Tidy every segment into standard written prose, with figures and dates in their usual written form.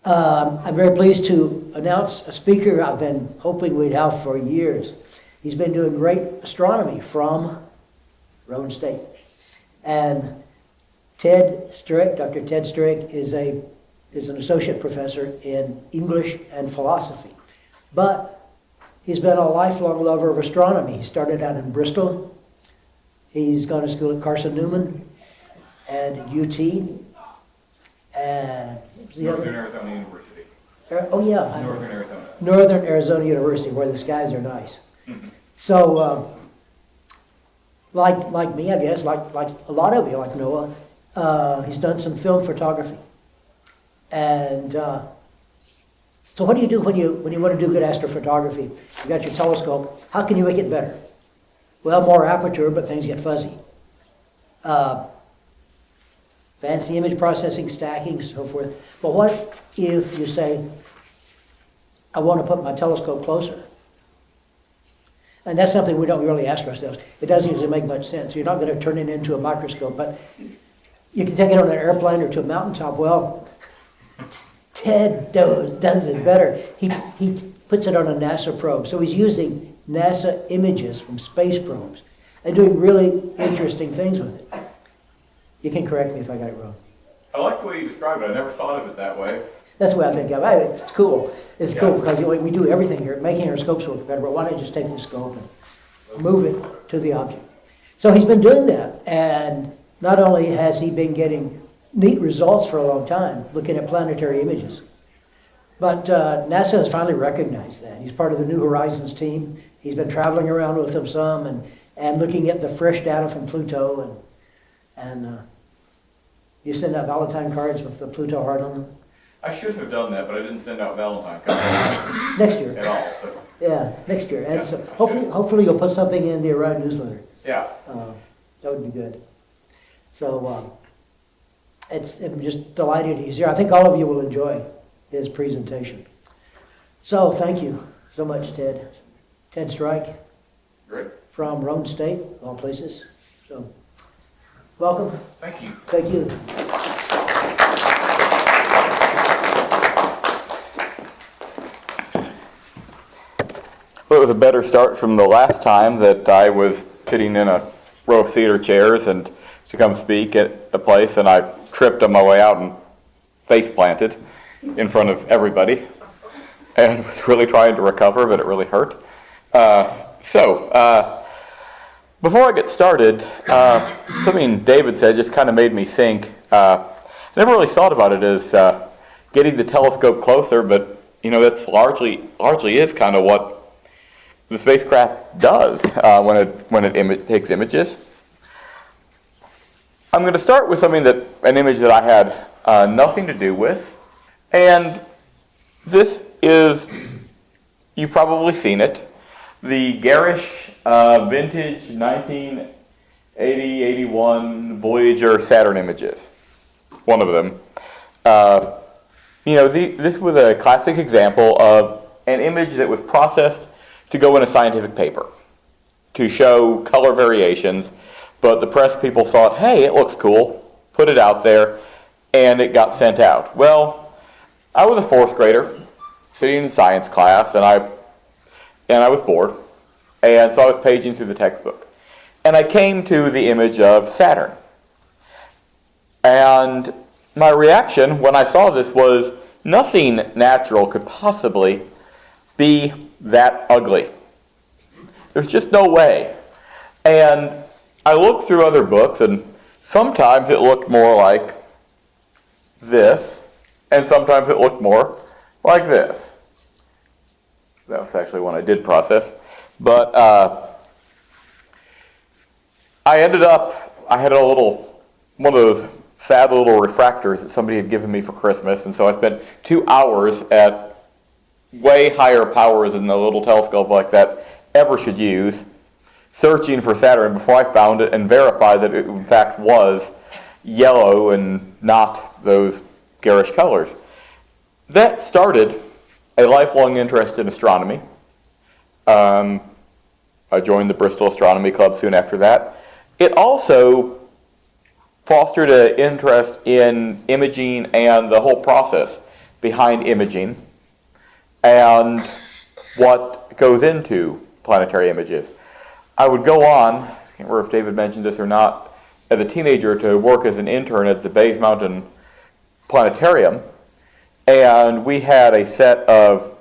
I'm very pleased to announce a speaker I've been hoping we'd have for years. He's been doing great astronomy from Roane State. And Ted Stryk, Dr. Ted Stryk, is an associate professor in English and philosophy. But he's been a lifelong lover of astronomy. He started out in Bristol. He's gone to school at Carson Newman and UT. And Northern Arizona University. Oh yeah. Northern Arizona. Northern Arizona University, where the skies are nice. Mm-hmm. So, like me, I guess, like a lot of you, like Noah, he's done some film photography. And so what do you do when you want to do good astrophotography? You got your telescope. How can you make it better? Well, more aperture, but things get fuzzy. Fancy image processing, stacking, so forth. But what if you say, I want to put my telescope closer? And that's something we don't really ask ourselves. It doesn't usually make much sense. You're not going to turn it into a microscope, but you can take it on an airplane or to a mountaintop. Well, Ted does it better. He puts it on a NASA probe. So he's using NASA images from space probes and doing really interesting things with it. You can correct me if I got it wrong. I like the way you describe it. I never thought of it that way. That's the way I think of it. It's cool. It's cool because we do everything here, making our scopes work better, but why not just take the scope and move it to the object? So he's been doing that, and not only has he been getting neat results for a long time, looking at planetary images, but NASA has finally recognized that. He's part of the New Horizons team. He's been traveling around with them some and looking at the fresh data from Pluto, and you send out Valentine cards with the Pluto heart on them. I should have done that, but I didn't send out Valentine cards Next year. at all. So. Yeah, next year. And so hopefully you'll put something in the Orion newsletter. Yeah. That would be good. So I'm just delighted he's here. I think all of you will enjoy his presentation. So thank you so much, Ted. Ted Stryk. Great. From Roane State, of all places. So welcome. Thank you. Thank you. Well, it was a better start from the last time that I was sitting in a row of theater chairs and to come speak at a place, and I tripped on my way out and face planted in front of everybody and was really trying to recover, but it really hurt. Before I get started, something David said just kind of made me think. I never really thought about it as getting the telescope closer, but that's largely is kind of what the spacecraft does when it takes images. I'm going to start with an image that I had nothing to do with, and this is, you've probably seen it, the garish vintage 1980-81 Voyager Saturn images. One of them. This was a classic example of an image that was processed to go in a scientific paper to show color variations, but the press people thought, hey, it looks cool, put it out there, and it got sent out. Well, I was a fourth grader sitting in science class, and I was bored, and so I was paging through the textbook, and I came to the image of Saturn. And my reaction when I saw this was nothing natural could possibly be that ugly. There's just no way. And I looked through other books, and sometimes it looked more like this, and sometimes it looked more like this. That was actually one I did process. But I had one of those sad little refractors that somebody had given me for Christmas, and so I spent 2 hours at way higher powers than the little telescope like that ever should use, searching for Saturn before I found it and verified that it in fact was yellow and not those garish colors. That started a lifelong interest in astronomy. I joined the Bristol Astronomy Club soon after that. It also fostered an interest in imaging and the whole process. behind imaging and what goes into planetary images. I would go on, I can't remember if David mentioned this or not, as a teenager to work as an intern at the Bays Mountain Planetarium, and we had a set of,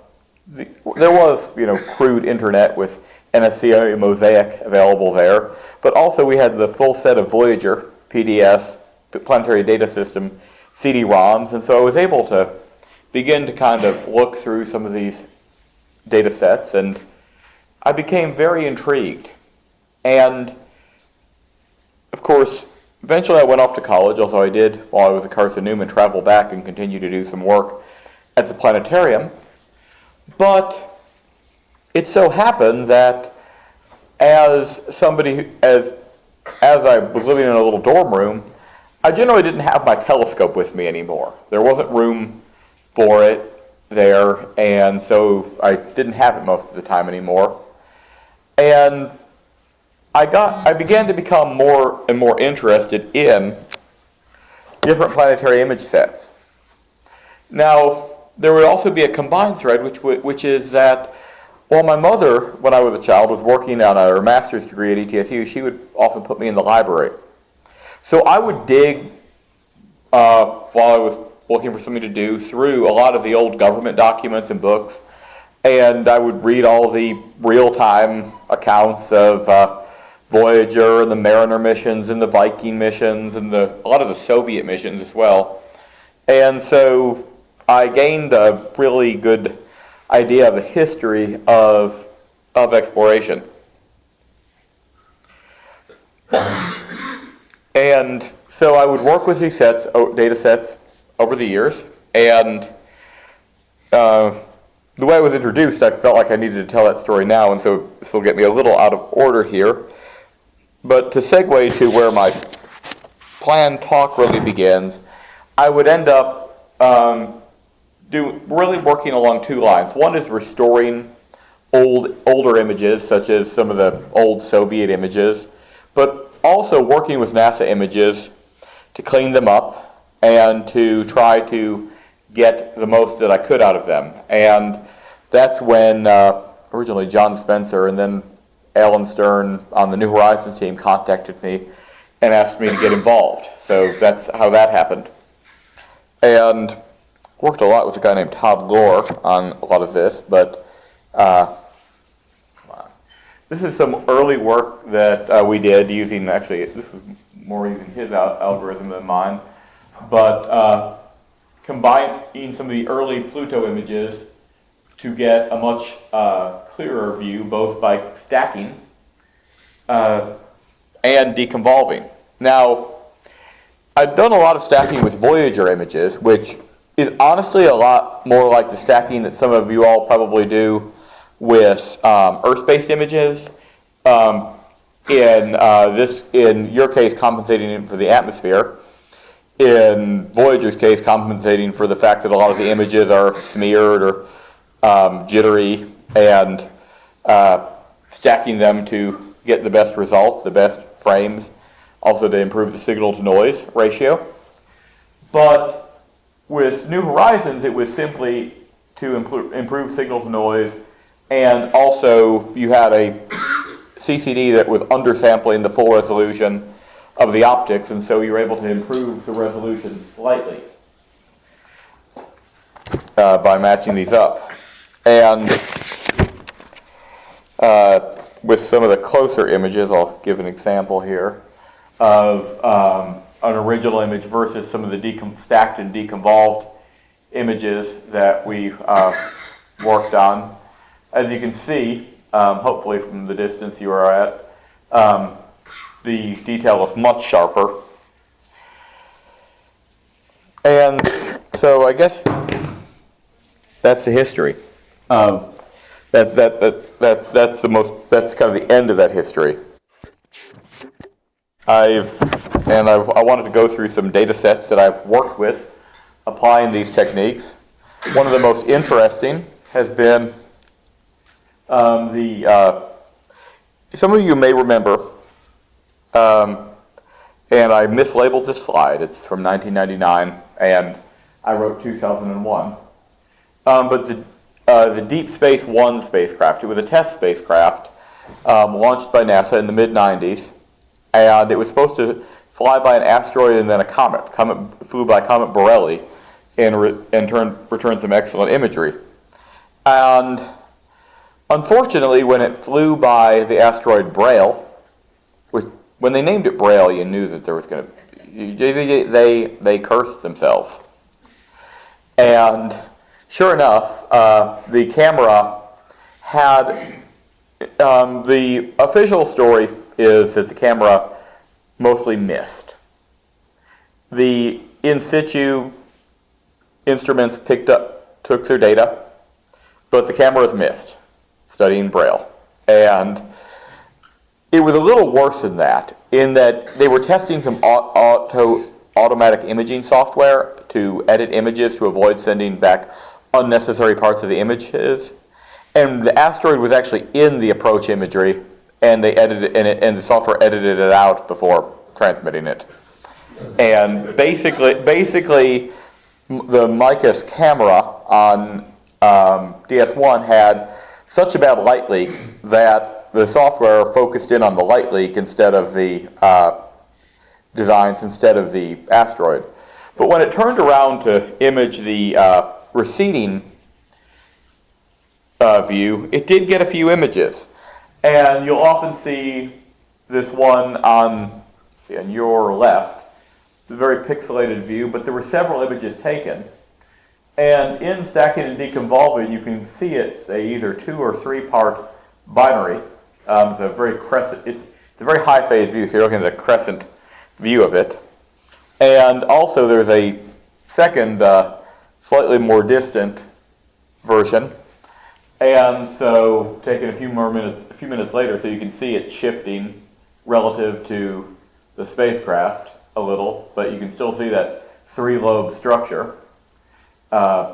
there was, crude internet with NSCA mosaic available there, but also we had the full set of Voyager, PDS, Planetary Data System, CD-ROMs, and so I was able to begin to kind of look through some of these data sets, and I became very intrigued. And, of course, eventually I went off to college, although I did, while I was at Carson Newman, travel back and continue to do some work at the planetarium. But it so happened that as I was living in a little dorm room, I generally didn't have my telescope with me anymore. There wasn't room for it there, and so I didn't have it most of the time anymore. And I began to become more and more interested in different planetary image sets. Now, there would also be a combined thread, which is that while my mother, when I was a child, was working on her master's degree at ETSU, she would often put me in the library. So I would dig, while I was looking for something to do, through a lot of the old government documents and books, and I would read all the real-time accounts of Voyager and the Mariner missions and the Viking missions and a lot of the Soviet missions as well. And so I gained a really good idea of the history of exploration. And so I would work with these data sets over the years, and the way I was introduced, I felt like I needed to tell that story now, and so this will get me a little out of order here. But to segue to where my planned talk really begins, I would end up really working along two lines. One is restoring older images, such as some of the old Soviet images, but also working with NASA images to clean them up and to try to get the most that I could out of them. And that's when originally John Spencer and then Alan Stern on the New Horizons team contacted me and asked me to get involved. So that's how that happened. And worked a lot with a guy named Todd Gore on a lot of this, but this is some early work that we did using, actually, this is more using his algorithm than mine, but combining some of the early Pluto images to get a much clearer view, both by stacking and deconvolving. Now, I've done a lot of stacking with Voyager images, which is honestly a lot more like the stacking that some of you all probably do with Earth-based images. In your case, compensating for the atmosphere. In Voyager's case, compensating for the fact that a lot of the images are smeared or jittery, and stacking them to get the best results, the best frames, also to improve the signal-to-noise ratio. But with New Horizons, it was simply to improve signal-to-noise, and also you had a CCD that was undersampling the full resolution of the optics, and so you were able to improve the resolution slightly by matching these up. And with some of the closer images, I'll give an example here of an original image versus some of the stacked and deconvolved images that we worked on. As you can see, hopefully from the distance you are at, the detail is much sharper. And so I guess that's the history. That's kind of the end of that history. I wanted to go through some data sets that I've worked with applying these techniques. One of the most interesting has been some of you may remember, and I mislabeled this slide. It's from 1999, and I wrote 2001. But the Deep Space One spacecraft, it was a test spacecraft launched by NASA in the mid-90s, and it was supposed to fly by an asteroid and then a comet. Comet flew by Comet Borrelli and returned some excellent imagery. And unfortunately, when it flew by the asteroid Braille, when they named it Braille, you knew that there was going to... They cursed themselves. And sure enough, the camera had... the official story is that the camera mostly missed. The in situ instruments took their data, but the cameras missed, studying Braille. And it was a little worse than that, in that they were testing some automatic imaging software to edit images to avoid sending back unnecessary parts of the images. And the asteroid was actually in the approach imagery, and they edited and the software edited it out before transmitting it. And basically, the Micus camera on DS1 had such a bad light leak that the software focused in on the light leak instead of the designs, instead of the asteroid. But when it turned around to image the receding view, it did get a few images. And you'll often see this one on your left. It's a very pixelated view, but there were several images taken. And in stacking and deconvolving, you can see it's either 2 or 3 part binary. It's a very it's a very high phase view, so you're looking at a crescent view of it. And also there's a second, slightly more distant version. And so taken a few minutes later, so you can see it shifting relative to the spacecraft a little, but you can still see that 3-lobe structure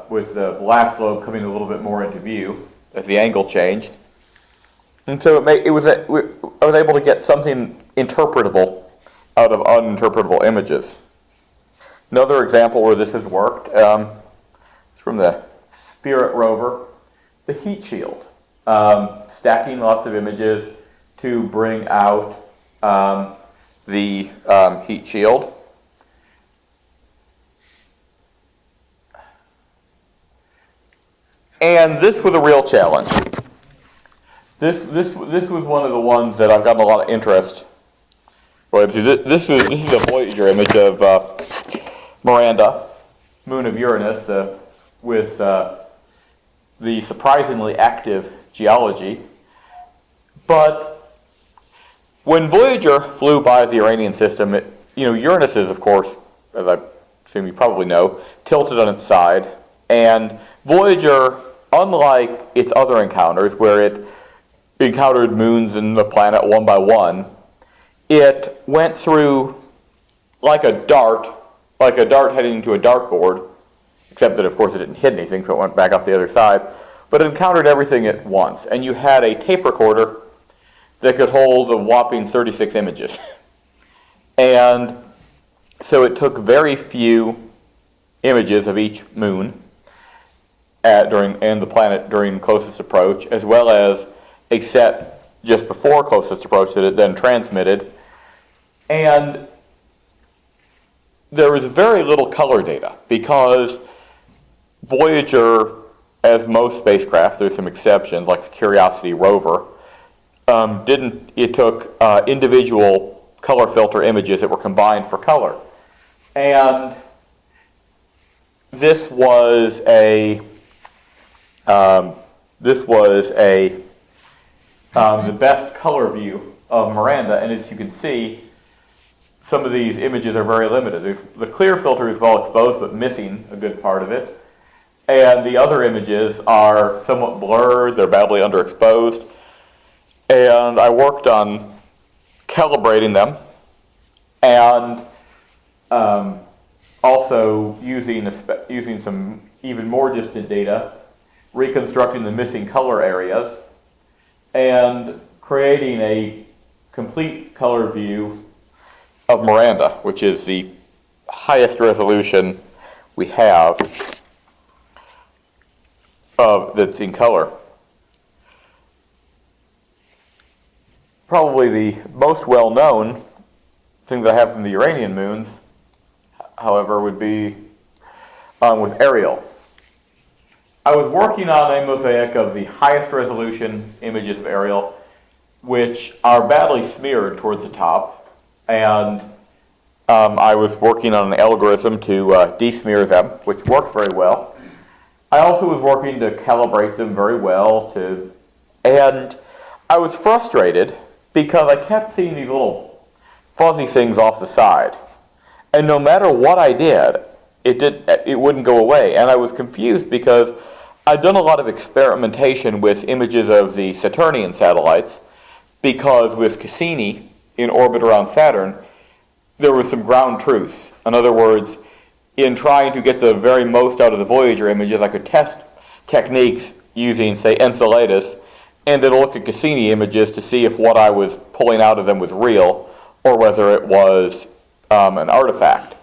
with the last lobe coming a little bit more into view as the angle changed. And so I was able to get something interpretable out of uninterpretable images. Another example where this has worked is from the Spirit rover, the heat shield. Stacking lots of images to bring out the heat shield. And this was a real challenge. This was one of the ones that I've gotten a lot of interest. This is a Voyager image of Miranda, moon of Uranus, with the surprisingly active geology. But when Voyager flew by the Uranian system, Uranus is, of course, as I assume you probably know, tilted on its side. And Voyager, unlike its other encounters, where it encountered moons and the planet one by one, it went through like a dart heading into a dartboard, except that, of course, it didn't hit anything, so it went back up the other side. But it encountered everything at once. And you had a tape recorder that could hold a whopping 36 images. And so it took very few images of each moon and the planet during closest approach, as well as a set just before closest approach that it then transmitted. And there was very little color data because Voyager, as most spacecraft, there's some exceptions like the Curiosity rover, it took individual color filter images that were combined for color. And this was the best color view of Miranda, and as you can see, some of these images are very limited. The clear filter is well exposed, but missing a good part of it. And the other images are somewhat blurred, they're badly underexposed. And I worked on calibrating them and also using some even more distant data, reconstructing the missing color areas, and creating a complete color view of Miranda, which is the highest resolution we have. that's in color. Probably the most well-known thing that I have from the Uranian moons, however, would be with Ariel. I was working on a mosaic of the highest resolution images of Ariel, which are badly smeared towards the top, and I was working on an algorithm to desmear them, which worked very well. I also was working to calibrate them very well, and I was frustrated because I kept seeing these little fuzzy things off the side, and no matter what I did, it wouldn't go away, and I was confused because I'd done a lot of experimentation with images of the Saturnian satellites, because with Cassini in orbit around Saturn, there was some ground truth. In other words, in trying to get the very most out of the Voyager images, I could test techniques using, say, Enceladus, and then look at Cassini images to see if what I was pulling out of them was real, or whether it was an artifact.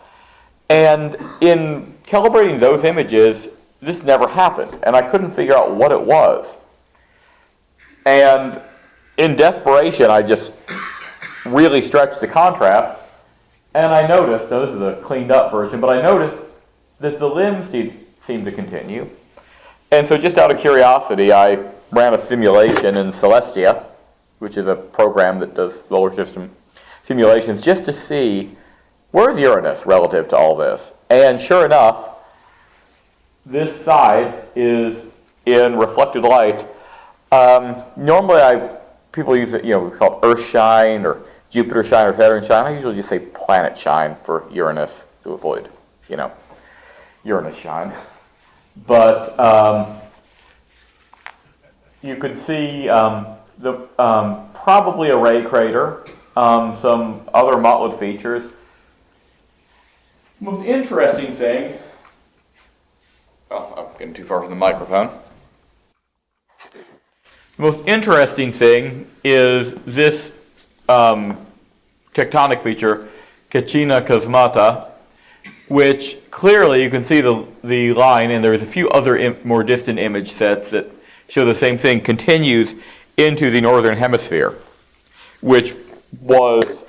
And in calibrating those images, this never happened, and I couldn't figure out what it was. And in desperation, I just really stretched the contrast, and I noticed, now this is a cleaned up version, but I noticed that the limbs seemed to continue. And so just out of curiosity, I ran a simulation in Celestia, which is a program that does solar system simulations, just to see where's Uranus relative to all this. And sure enough, this side is in reflected light. Normally people use it, we call it Earth shine or Jupiter shine or Saturn shine. I usually just say planet shine for Uranus to avoid, Uranus shine. But you could see probably a ray crater, some other mottled features. Most interesting thing, I'm getting too far from the microphone. The most interesting thing is this tectonic feature, Cecina Cosmata, which clearly you can see the line, and there's a few other more distant image sets that show the same thing, continues into the northern hemisphere, which was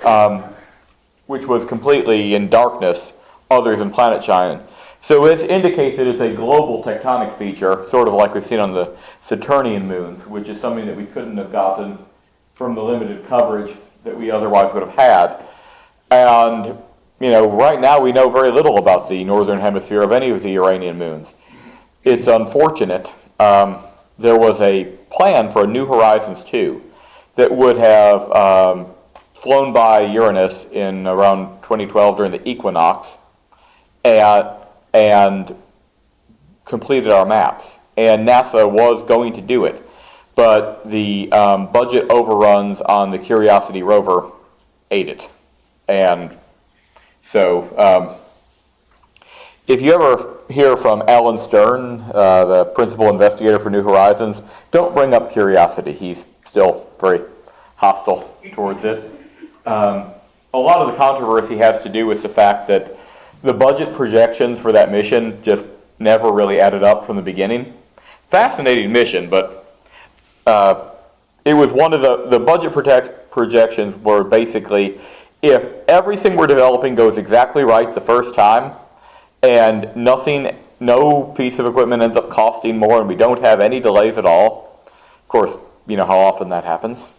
completely in darkness other than planet shine. So this indicates that it's a global tectonic feature, sort of like we've seen on the Saturnian moons, which is something that we couldn't have gotten from the limited coverage that we otherwise would have had. And, right now we know very little about the northern hemisphere of any of the Uranian moons. It's unfortunate. There was a plan for a New Horizons 2 that would have flown by Uranus in around 2012 during the equinox and completed our maps. And NASA was going to do it, but the budget overruns on the Curiosity rover ate it. And so if you ever hear from Alan Stern, the principal investigator for New Horizons, don't bring up Curiosity. He's still very hostile towards it. A lot of the controversy has to do with the fact that the budget projections for that mission just never really added up from the beginning. Fascinating mission, but it was one of the budget projections were basically, if everything we're developing goes exactly right the first time, and no piece of equipment ends up costing more, and we don't have any delays at all. Of course, you know how often that happens.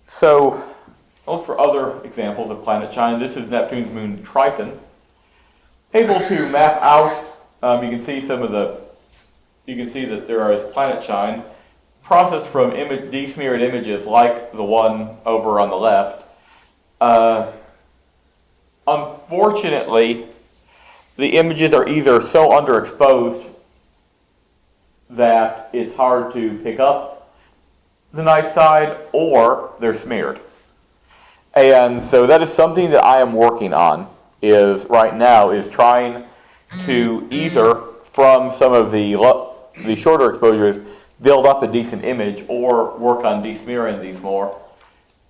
So, I'll look for other examples of planet shine. This is Neptune's moon Triton. Able to map out, you can see that there is planet shine, processed from desmeared images like the one over on the left. Unfortunately, the images are either so underexposed that it's hard to pick up the night side, or they're smeared. And so that is something that I am working on right now is trying to either from some of the shorter exposures build up a decent image or work on desmearing these more.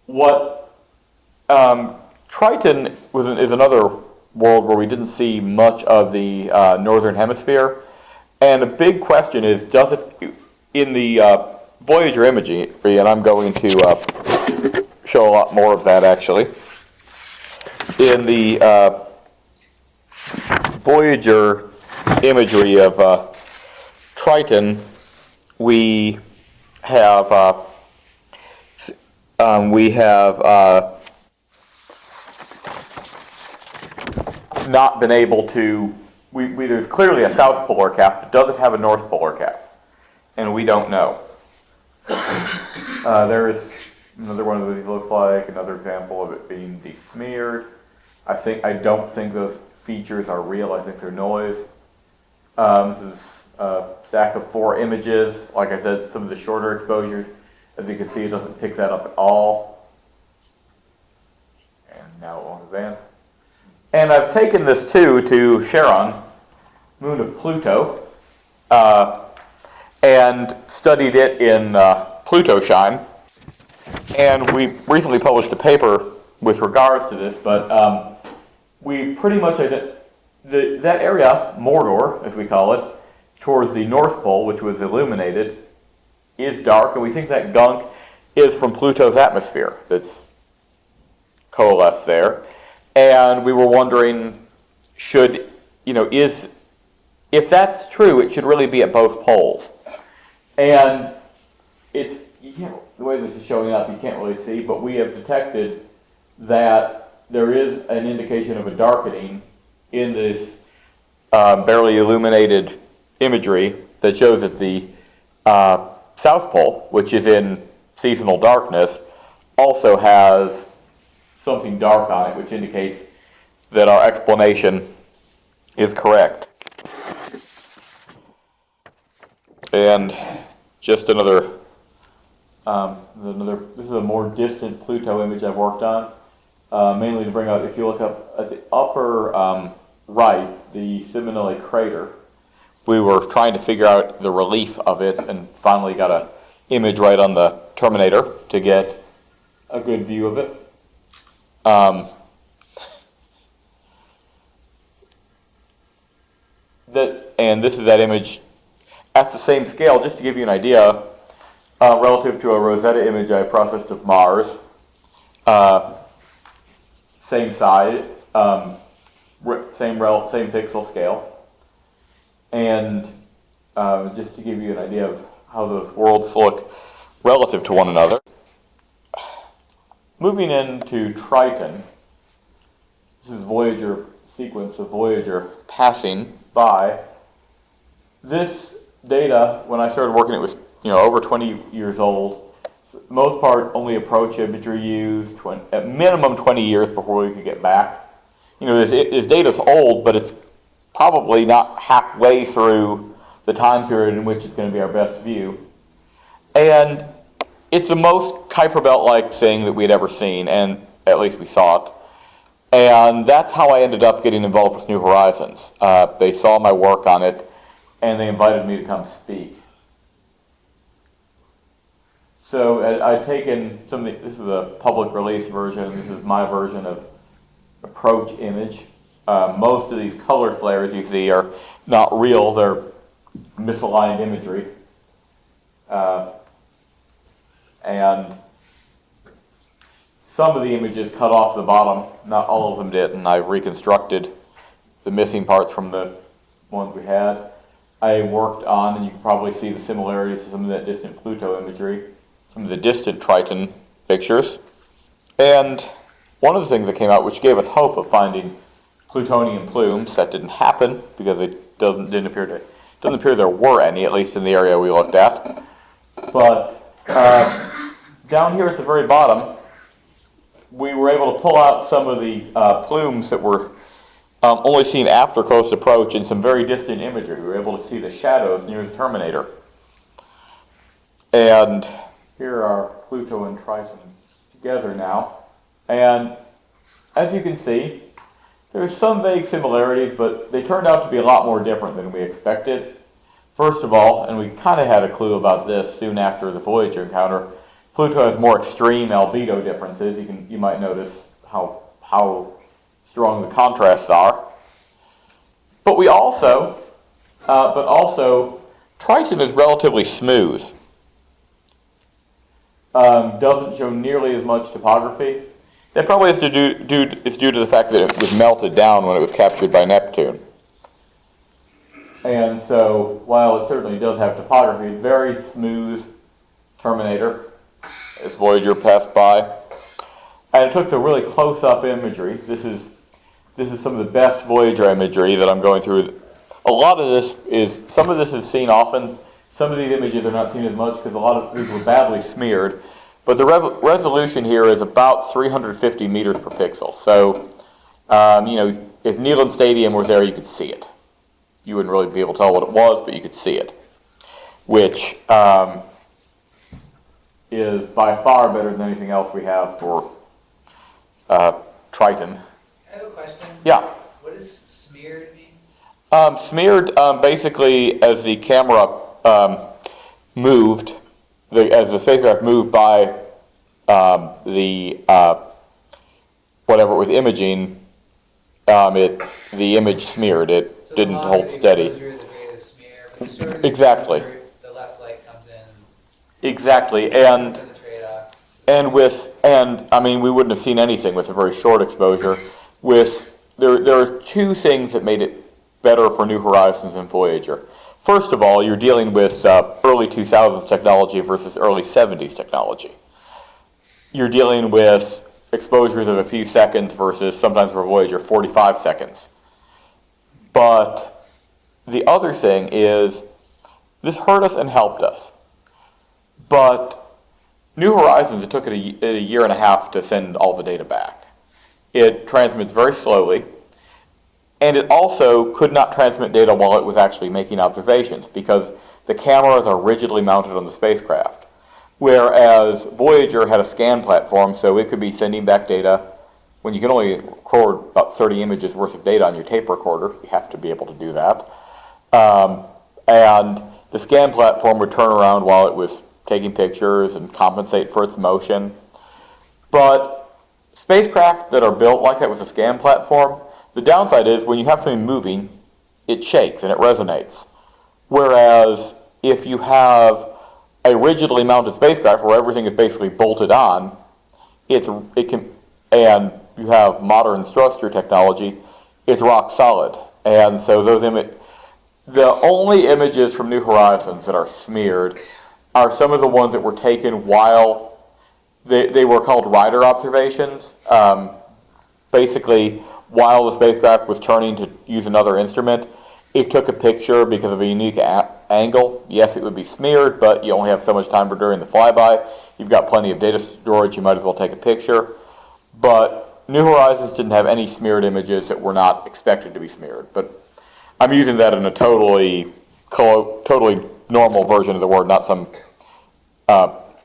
What Triton is another world where we didn't see much of the northern hemisphere. And a big question is, does it, in the Voyager imagery, and I'm going to show a lot more of that actually, in the Voyager imagery of Triton, we have not been able to. There's clearly a south polar cap, but does it have a north polar cap? And we don't know. There is another one of these looks like another example of it being desmeared. I don't think those features are real. I think they're noise. This is a stack of 4 images. Like I said, some of the shorter exposures, as you can see, it doesn't pick that up at all. And now it won't advance. And I've taken this too to Charon, moon of Pluto, and studied it in Pluto shine. And we recently published a paper with regards to this, but we pretty much that area, Mordor, as we call it, towards the North Pole, which was illuminated, is dark, and we think that gunk is from Pluto's atmosphere that's coalesced there. And we were wondering, if that's true, it should really be at both poles. And the way this is showing up, you can't really see, but we have detected that there is an indication of a darkening in this barely illuminated imagery that shows that the South Pole, which is in seasonal darkness, also has something dark on it, which indicates that our explanation is correct. And just another, this is a more distant Pluto image I've worked on, mainly to bring out, if you look up at the upper right, the Seminole crater. We were trying to figure out the relief of it and finally got an image right on the terminator to get a good view of it. And this is that image at the same scale, just to give you an idea, relative to a Rosetta image I processed of Mars. Same size, same pixel scale. And just to give you an idea of how those worlds look relative to one another. Moving into Triton, this is Voyager sequence of Voyager passing by. This data, when I started working, it was over 20 years old. For the most part, only approach imagery used, at minimum 20 years before we could get back. This data's old, but it's probably not halfway through the time period in which it's going to be our best view. And it's the most Kuiper Belt-like thing that we'd ever seen, and at least we saw it. And that's how I ended up getting involved with New Horizons. They saw my work on it, and they invited me to come speak. So I've taken this is a public release version, this is my version of approach image. Most of these color flares you see are not real, they're misaligned imagery. And some of the images cut off the bottom, not all of them did, and I reconstructed the missing parts from the ones we had. I worked on, and you can probably see the similarities to some of that distant Pluto imagery, some of the distant Triton pictures. And one of the things that came out, which gave us hope of finding plutonium plumes, that didn't happen because it doesn't appear there were any, at least in the area we looked at. But down here at the very bottom, we were able to pull out some of the plumes that were only seen after close approach in some very distant imagery. We were able to see the shadows near the terminator. And here are Pluto and Triton together now. And as you can see, there's some vague similarities, but they turned out to be a lot more different than we expected. First of all, and we kind of had a clue about this soon after the Voyager encounter, Pluto has more extreme albedo differences. You might notice how strong the contrasts are. But also, Triton is relatively smooth. Doesn't show nearly as much topography. That probably is due to the fact that it was melted down when it was captured by Neptune. And so, while it certainly does have topography, very smooth terminator as Voyager passed by. And it took the really close-up imagery. This is some of the best Voyager imagery that I'm going through. Some of this is seen often. Some of these images are not seen as much because a lot of these were badly smeared. But the resolution here is about 350 meters per pixel. So, if Neyland Stadium were there, you could see it. You wouldn't really be able to tell what it was, but you could see it, which is by far better than anything else we have for Triton. I have a question. Yeah. What does smeared mean? Smeared, basically, as the camera moved, as the spacecraft moved by whatever it was imaging, the image smeared. It So didn't the longer hold the steady. exposure, the greater the smear, but the shorter the Exactly. exposure, the less light comes in. Exactly, and The trade-off. we wouldn't have seen anything with a very short exposure. There are two things that made it better for New Horizons and Voyager. First of all, you're dealing with early 2000s technology versus early 70s technology. You're dealing with exposures of a few seconds versus sometimes for Voyager 45 seconds. But the other thing is, this hurt us and helped us. But New Horizons, it took it a year and a half to send all the data back. It transmits very slowly, and it also could not transmit data while it was actually making observations because the cameras are rigidly mounted on the spacecraft. Whereas Voyager had a scan platform, so it could be sending back data. When you can only record about 30 images worth of data on your tape recorder, you have to be able to do that. And the scan platform would turn around while it was taking pictures and compensate for its motion. But spacecraft that are built like that with a scan platform, the downside is when you have something moving, it shakes and it resonates. Whereas if you have a rigidly mounted spacecraft where everything is basically bolted on, and you have modern thruster technology, it's rock solid. And so the only images from New Horizons that are smeared are some of the ones that were taken while they were called rider observations. Basically, while the spacecraft was turning to use another instrument, it took a picture because of a unique angle. Yes, it would be smeared, but you only have so much time during the flyby. You've got plenty of data storage, you might as well take a picture. But New Horizons didn't have any smeared images that were not expected to be smeared. But I'm using that in a totally normal version of the word, not some,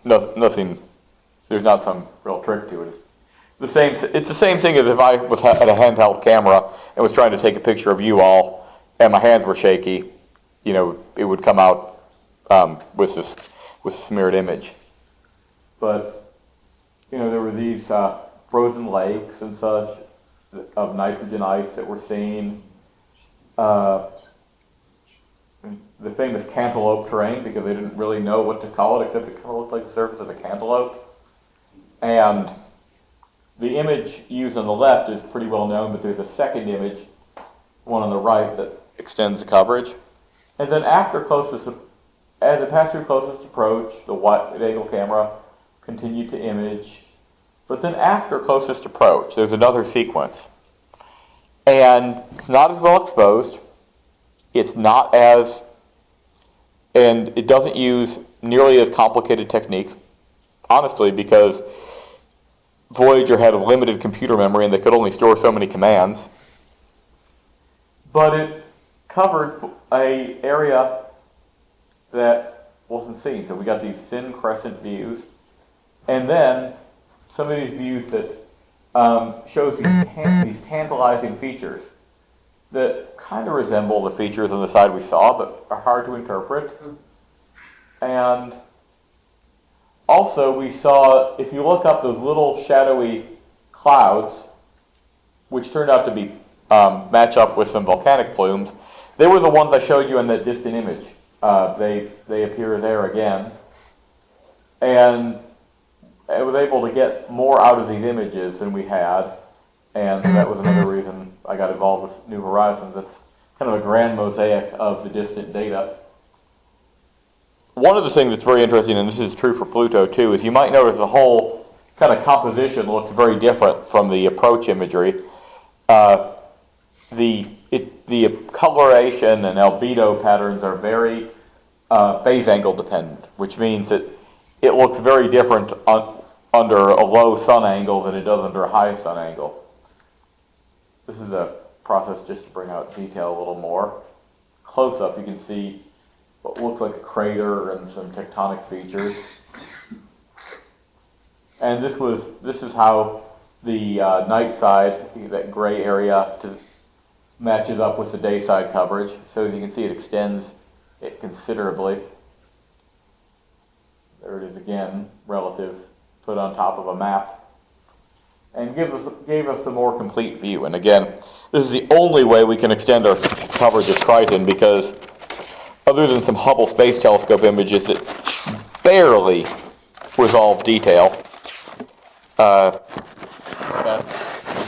nothing, there's not some real trick to it. It's the same thing as if I was at a handheld camera and was trying to take a picture of you all and my hands were shaky, it would come out with a smeared image. But, there were these frozen lakes and such of nitrogen ice that were seen. The famous cantaloupe terrain, because they didn't really know what to call it except it kind of looked like the surface of a cantaloupe. And the image used on the left is pretty well known, but there's a second image, one on the right, that extends the coverage. And then as it passed through closest approach, the wide-angle camera continued to image. But then after closest approach, there's another sequence. And it's not as well exposed. And it doesn't use nearly as complicated techniques, honestly, because Voyager had a limited computer memory and they could only store so many commands. But it covered an area that wasn't seen. So we got these thin crescent views. And then some of these views that shows these tantalizing features that kind of resemble the features on the side we saw, but are hard to interpret. And also we saw, if you look up those little shadowy clouds which turned out to be match up with some volcanic plumes. They were the ones I showed you in that distant image. They appear there again. And I was able to get more out of these images than we had, and so that was another reason I got involved with New Horizons. It's kind of a grand mosaic of the distant data. One of the things that's very interesting, and this is true for Pluto too, is you might notice the whole kind of composition looks very different from the approach imagery. The coloration and albedo patterns are very phase angle dependent, which means that it looks very different under a low sun angle than it does under a high sun angle. This is a process just to bring out detail a little more. Close up, you can see what looks like a crater and some tectonic features. And this is how the night side, that gray area, matches up with the day side coverage. So as you can see, it extends it considerably. There it is again, relative, put on top of a map, and gave us a more complete view. And again, this is the only way we can extend our coverage of Triton, because other than some Hubble Space Telescope images that barely resolve detail, this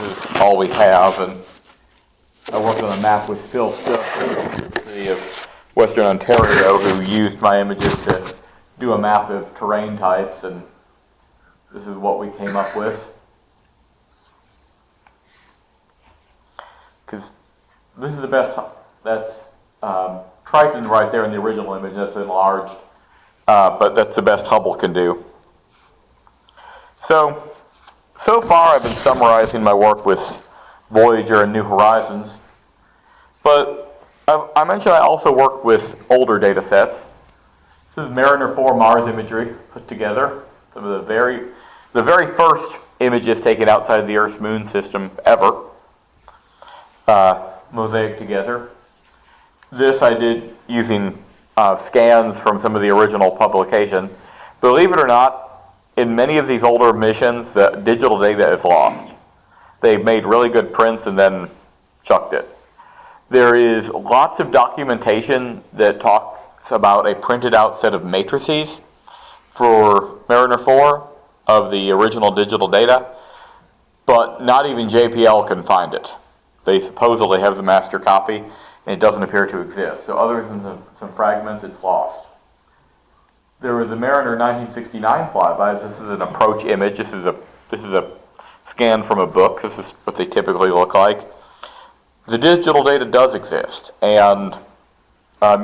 is all we have. And I worked on a map with Phil Stryk of Western Ontario, who used my images to do a map of terrain types, and this is what we came up with. Because this is the best, that's Triton right there in the original image, that's enlarged, but that's the best Hubble can do. So far I've been summarizing my work with Voyager and New Horizons, but I mentioned I also work with older data sets. This is Mariner 4 Mars imagery put together. Some of the very first images taken outside the Earth's moon system ever, mosaic together. This I did using scans from some of the original publication. Believe it or not, in many of these older missions, the digital data is lost. They made really good prints and then chucked it. There is lots of documentation that talks about a printed out set of matrices for Mariner 4 of the original digital data, but not even JPL can find it. They supposedly have the master copy, and it doesn't appear to exist. So other than some fragments, it's lost. There was a Mariner 1969 flyby. This is an approach image. This is a scan from a book. This is what they typically look like. The digital data does exist, and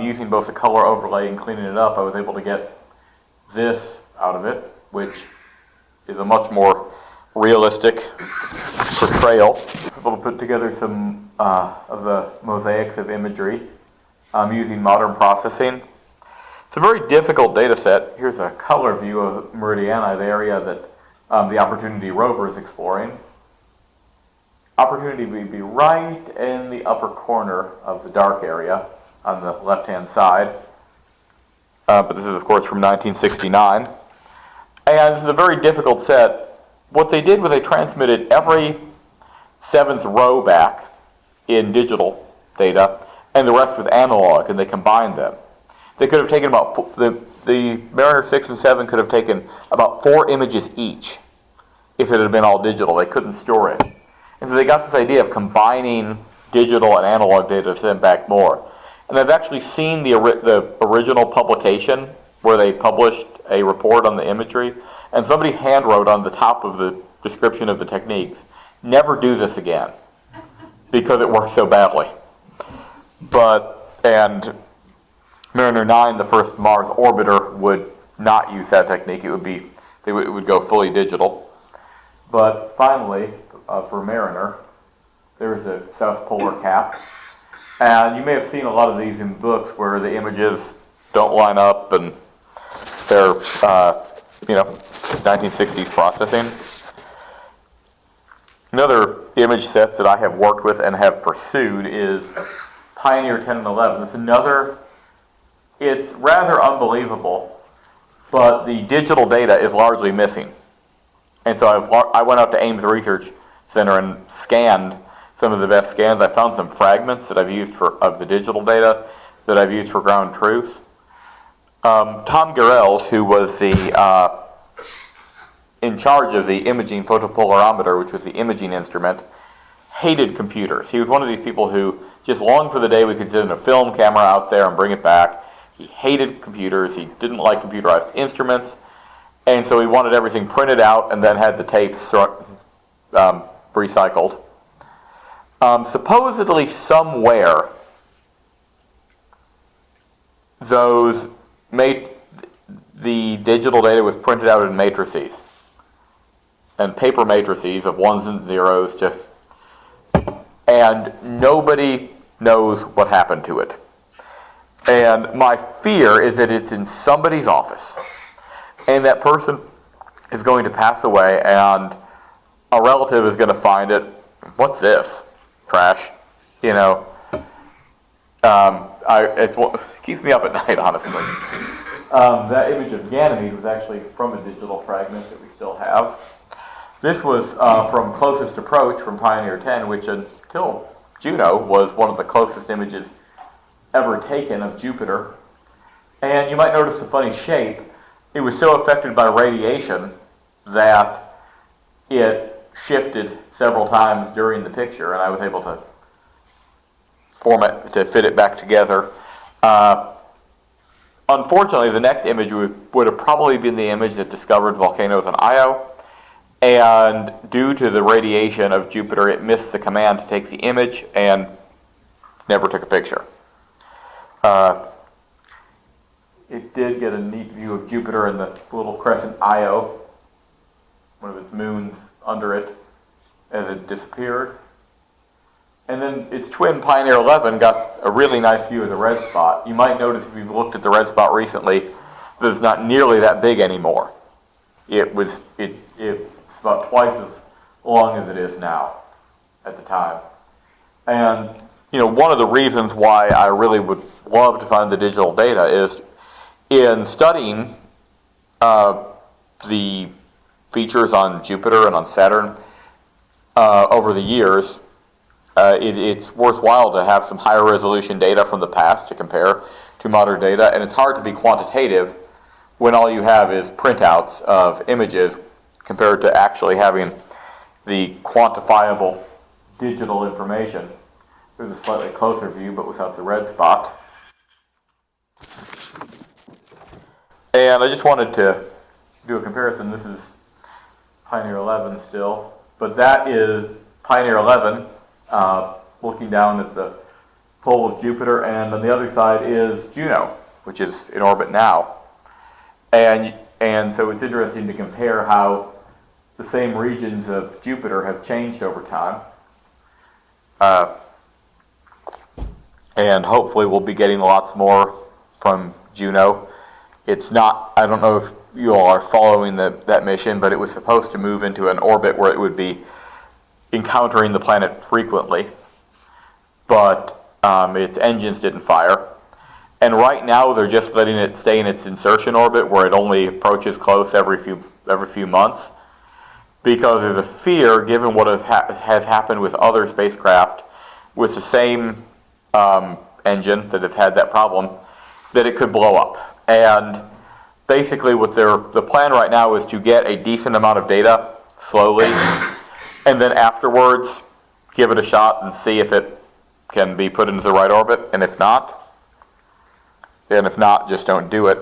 using both the color overlay and cleaning it up, I was able to get this out of it, which is a much more realistic portrayal. Able to put together some of the mosaics of imagery using modern processing. It's a very difficult data set. Here's a color view of Miranda, the area that the Opportunity rover is exploring. Opportunity would be right in the upper corner of the dark area on the left-hand side. But this is, of course, from 1969. And this is a very difficult set. What they did was they transmitted every seventh row back in digital data, and the rest with analog, and they combined them. They could have taken about, the Mariner 6 and 7 could have taken about 4 images each if it had been all digital. They couldn't store it. And so they got this idea of combining digital and analog data to send back more. And I've actually seen the original publication where they published a report on the imagery, and somebody hand wrote on the top of the description of the techniques, "Never do this again," because it worked so badly. And Mariner 9, the first Mars orbiter, would not use that technique. It would go fully digital. But finally, for Mariner, there's a South Polar cap. And you may have seen a lot of these in books where the images don't line up and they're, 1960s processing. Another image set that I have worked with and have pursued is Pioneer 10 and 11. It's rather unbelievable, but the digital data is largely missing. And so I went out to Ames Research Center and scanned some of the best scans. I found some fragments that I've used of the digital data that I've used for ground truth. Tom Garrels, who was the in charge of the imaging photopolarimeter, which was the imaging instrument, hated computers. He was one of these people who just longed for the day we could send a film camera out there and bring it back. He hated computers. He didn't like computerized instruments. And so he wanted everything printed out and then had the tapes recycled. Supposedly somewhere, the digital data was printed out in matrices. And paper matrices of ones and zeros, and nobody knows what happened to it. And my fear is that it's in somebody's office, and that person is going to pass away, and a relative is going to find it. What's this? Trash, you know. It keeps me up at night, honestly. That image of Ganymede was actually from a digital fragment that we still have. This was from closest approach from Pioneer 10, which until Juno was one of the closest images ever taken of Jupiter. And you might notice the funny shape. It was so affected by radiation that it shifted several times during the picture, and I was able to to fit it back together. Unfortunately, the next image would have probably been the image that discovered volcanoes on Io. And due to the radiation of Jupiter, it missed the command to take the image and never took a picture. It did get a neat view of Jupiter and the little crescent Io, one of its moons under it, as it disappeared. And then its twin Pioneer 11 got a really nice view of the red spot. You might notice if you've looked at the red spot recently, that it's not nearly that big anymore. It's about twice as long as it is now at the time. And one of the reasons why I really would love to find the digital data is in studying the features on Jupiter and on Saturn over the years. It's worthwhile to have some higher resolution data from the past to compare to modern data, and it's hard to be quantitative when all you have is printouts of images compared to actually having the quantifiable digital information. There's a slightly closer view, but without the red spot. And I just wanted to do a comparison. This is Pioneer 11 still, but that is Pioneer 11 looking down at the pole of Jupiter, and on the other side is Juno, which is in orbit now. And so it's interesting to compare how the same regions of Jupiter have changed over time. And hopefully we'll be getting lots more from Juno. It's not, I don't know if you all are following that mission, but it was supposed to move into an orbit where it would be encountering the planet frequently, but its engines didn't fire. And right now they're just letting it stay in its insertion orbit where it only approaches close every few months, because there's a fear, given what has happened with other spacecraft with the same engine that have had that problem, that it could blow up. And basically the plan right now is to get a decent amount of data slowly, and then afterwards give it a shot and see if it can be put into the right orbit, and if not, just don't do it.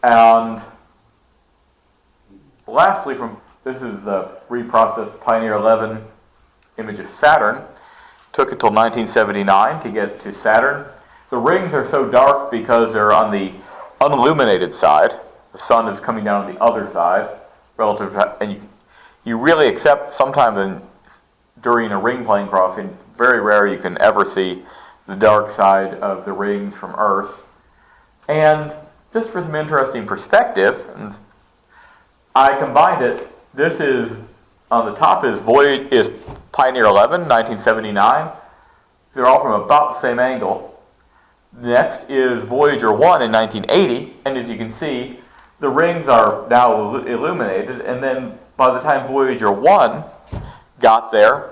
And lastly, this is the reprocessed Pioneer 11 image of Saturn. Took until 1979 to get to Saturn. The rings are so dark because they're on the unilluminated side. The sun is coming down on the other side, relative to, and you really, except sometime during a ring plane crossing, it's very rare you can ever see the dark side of the rings from Earth. And just for some interesting perspective, and I combined it. This is, on the top is Pioneer 11, 1979. They're all from about the same angle. Next is Voyager 1 in 1980, and as you can see, the rings are now illuminated, and then by the time Voyager 1 got there,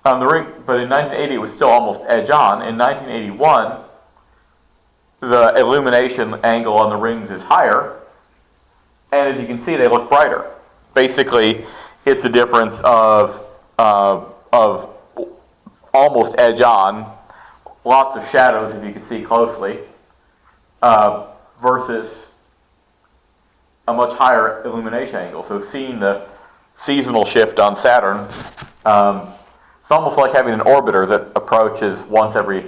The ring, but in 1980 it was still almost edge on. In 1981, the illumination angle on the rings is higher, and as you can see, they look brighter. Basically, it's a difference of almost edge on, lots of shadows if you can see closely, versus a much higher illumination angle. So seeing the seasonal shift on Saturn, it's almost like having an orbiter that approaches once every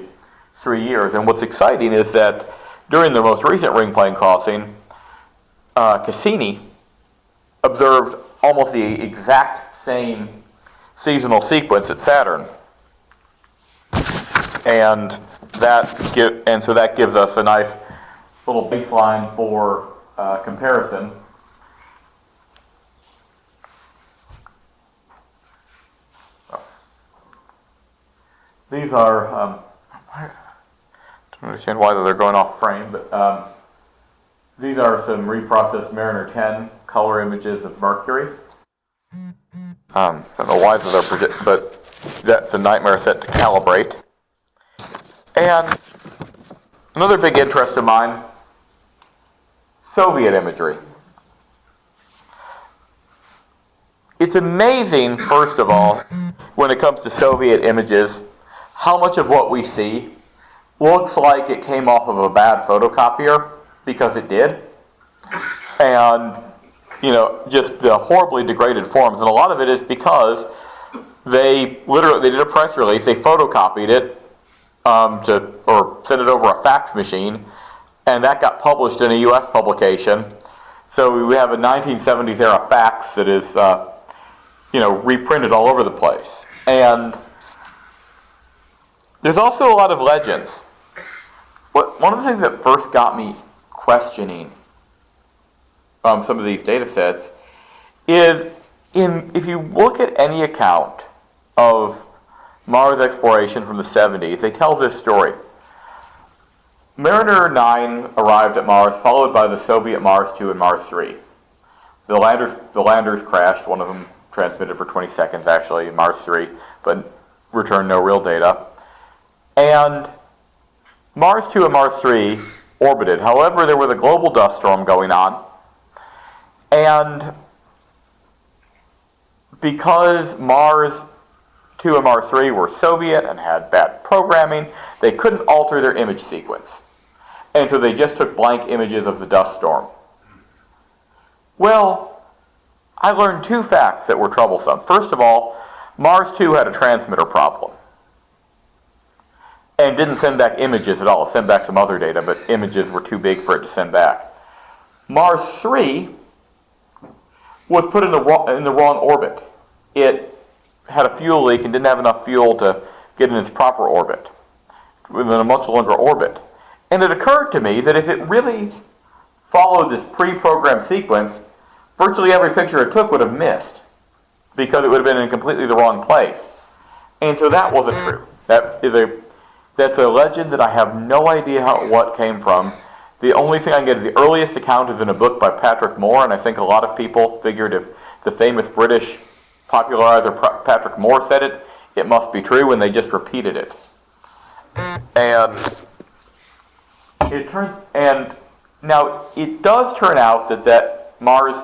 3 years. And what's exciting is that during the most recent ring plane crossing, Cassini observed almost the exact same seasonal sequence at Saturn. And so that gives us a nice little baseline for comparison. These are, I don't understand why they're going off frame, but these are some reprocessed Mariner 10 color images of Mercury. I don't know why they're projected, but that's a nightmare set to calibrate. And another big interest of mine, Soviet imagery. It's amazing, first of all, when it comes to Soviet images, how much of what we see looks like it came off of a bad photocopier, because it did. And, just the horribly degraded forms. And a lot of it is because they did a press release, they photocopied it, or sent it over a fax machine, and that got published in a U.S. publication. So we have a 1970s era fax that is, reprinted all over the place. And there's also a lot of legends. One of the things that first got me questioning some of these data sets is if you look at any account of Mars exploration from the 70s, they tell this story. Mariner 9 arrived at Mars, followed by the Soviet Mars 2 and Mars 3. The landers crashed. One of them transmitted for 20 seconds, actually, in Mars 3, but returned no real data. And Mars 2 and Mars 3 orbited. However, there was a global dust storm going on, and because Mars 2 and Mars 3 were Soviet and had bad programming, they couldn't alter their image sequence. And so they just took blank images of the dust storm. Well, I learned two facts that were troublesome. First of all, Mars 2 had a transmitter problem and didn't send back images at all. It sent back some other data, but images were too big for it to send back. Mars 3 was put in the wrong orbit. It had a fuel leak and didn't have enough fuel to get in its proper orbit, within a much longer orbit. And it occurred to me that if it really followed this pre-programmed sequence, virtually every picture it took would have missed, because it would have been in completely the wrong place. And so that wasn't true. That's a legend that I have no idea what came from. The only thing I can get is the earliest account is in a book by Patrick Moore, and I think a lot of people figured if the famous British popularizer Patrick Moore said it, it must be true, and they just repeated it. And now it does turn out that Mars,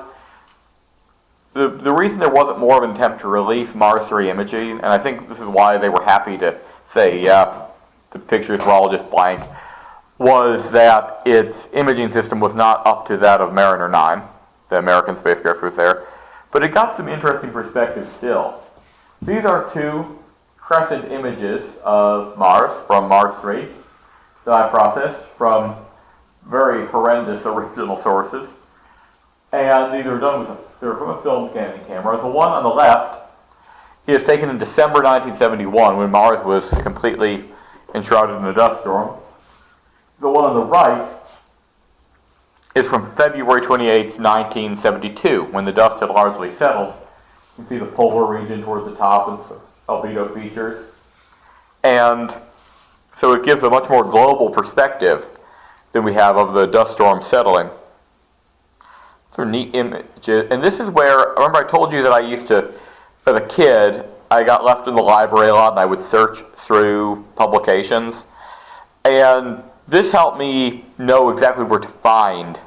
the reason there wasn't more of an attempt to release Mars 3 imaging, and I think this is why they were happy to say, yeah, the pictures were all just blank, was that its imaging system was not up to that of Mariner 9. The American spacecraft was there. But it got some interesting perspective still. These are two crescent images of Mars from Mars 3 that I processed from very horrendous original sources. And these are done they're from a film scanning camera. The one on the left is taken in December 1971 when Mars was completely enshrouded in a dust storm. The one on the right is from February 28, 1972, when the dust had largely settled. You can see the polar region towards the top and some albedo features. And so it gives a much more global perspective than we have of the dust storm settling. These are neat images. And this is where, remember I told you that I used to, as a kid, I got left in the library a lot, and I would search through publications. And this helped me know exactly where to find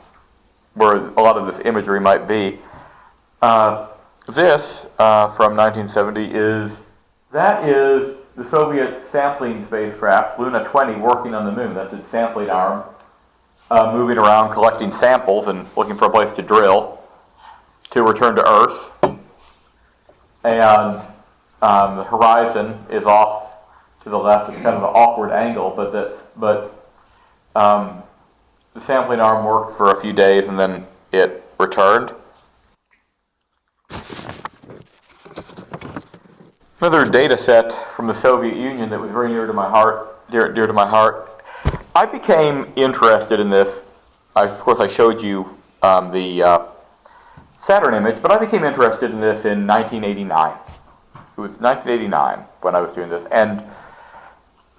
where a lot of this imagery might be. This from 1970 is the Soviet sampling spacecraft, Luna 20, working on the moon. That's its sampling arm, moving around, collecting samples and looking for a place to drill to return to Earth. And the horizon is off to the left. It's kind of an awkward angle, but the sampling arm worked for a few days and then it returned. Another data set from the Soviet Union that was very dear to my heart. I became interested in this. Of course, I showed you the Saturn image, but I became interested in this in 1989. It was 1989 when I was doing this. And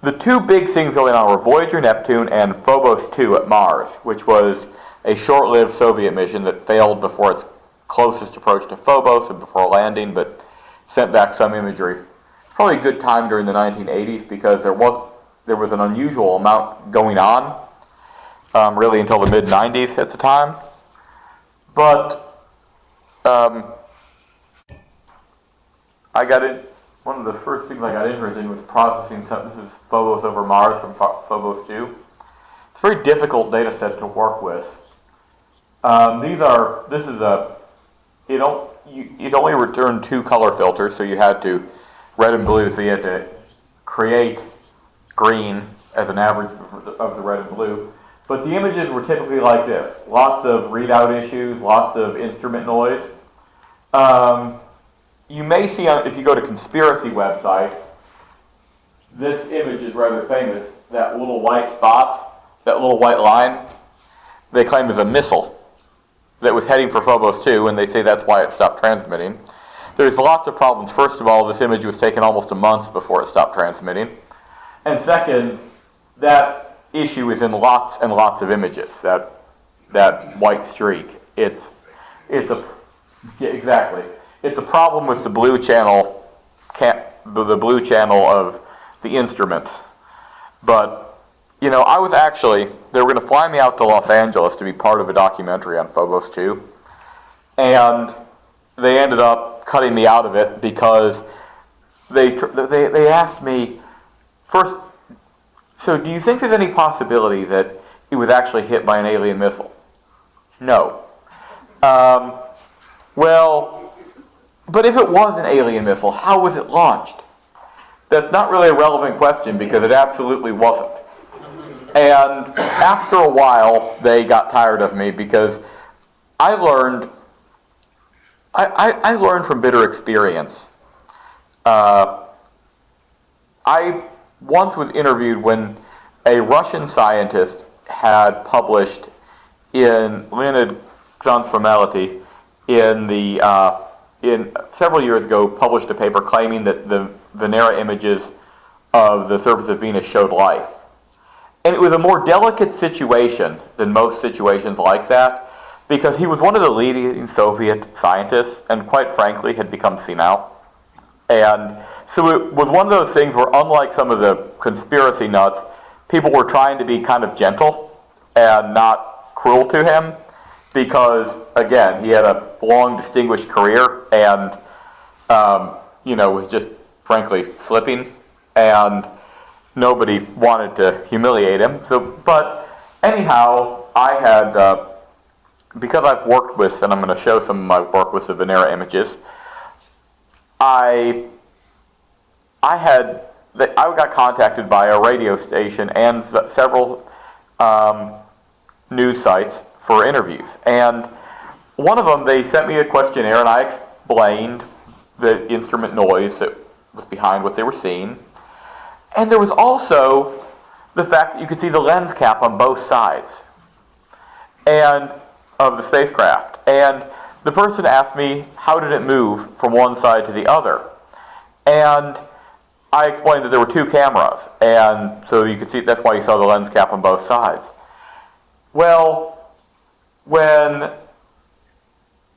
the two big things going on were Voyager Neptune and Phobos 2 at Mars, which was a short-lived Soviet mission that failed before its closest approach to Phobos and before landing, but sent back some imagery. Probably a good time during the 1980s because there was an unusual amount going on, really until the mid-90s at the time. But one of the first things I got interested in was processing something. This is Phobos over Mars from Phobos 2. It's a very difficult data set to work with. It only returned 2 color filters, so you had to red and blue, so you had to create green as an average of the red and blue. But the images were typically like this. Lots of readout issues, lots of instrument noise. You may see, if you go to conspiracy websites, this image is rather famous. That little white spot, that little white line, they claim is a missile that was heading for Phobos 2, and they say that's why it stopped transmitting. There's lots of problems. First of all, this image was taken almost a month before it stopped transmitting. And second, that issue is in lots and lots of images, that white streak. It's a problem with the blue channel, the blue channel of the instrument. But they were going to fly me out to Los Angeles to be part of a documentary on Phobos 2, and they ended up cutting me out of it because they asked me first, so do you think there's any possibility that it was actually hit by an alien missile? No. Well, but if it was an alien missile, how was it launched? That's not really a relevant question because it absolutely wasn't. And after a while, they got tired of me because I learned from bitter experience. I once was interviewed when a Russian scientist had published in Leonid Transformality in several years ago, published a paper claiming that the Venera images of the surface of Venus showed life. And it was a more delicate situation than most situations like that, because he was one of the leading Soviet scientists, and quite frankly had become senile. And so it was one of those things where, unlike some of the conspiracy nuts, people were trying to be kind of gentle and not cruel to him, because, again, he had a long, distinguished career and, was just, frankly, slipping, and nobody wanted to humiliate him. But anyhow, I had, because I've worked with, and I'm going to show some of my work with the Venera images, I got contacted by a radio station and several news sites for interviews. And one of them, they sent me a questionnaire, and I explained the instrument noise that was behind what they were seeing. And there was also the fact that you could see the lens cap on both sides and of the spacecraft. And the person asked me, how did it move from one side to the other? And I explained that there were 2 cameras, and so you could see, that's why you saw the lens cap on both sides. Well, when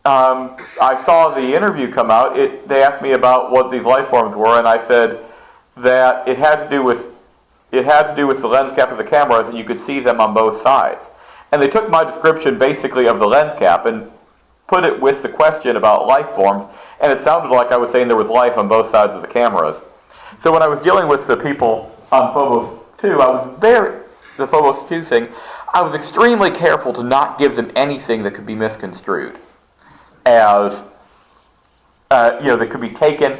I saw the interview come out. They asked me about what these life forms were, and I said that it had to do with the lens cap of the cameras, and you could see them on both sides. And they took my description basically of the lens cap and put it with the question about life forms, and it sounded like I was saying there was life on both sides of the cameras. So when I was dealing with the people on Phobos 2, the Phobos 2 thing, I was extremely careful to not give them anything that could be misconstrued as, that could be taken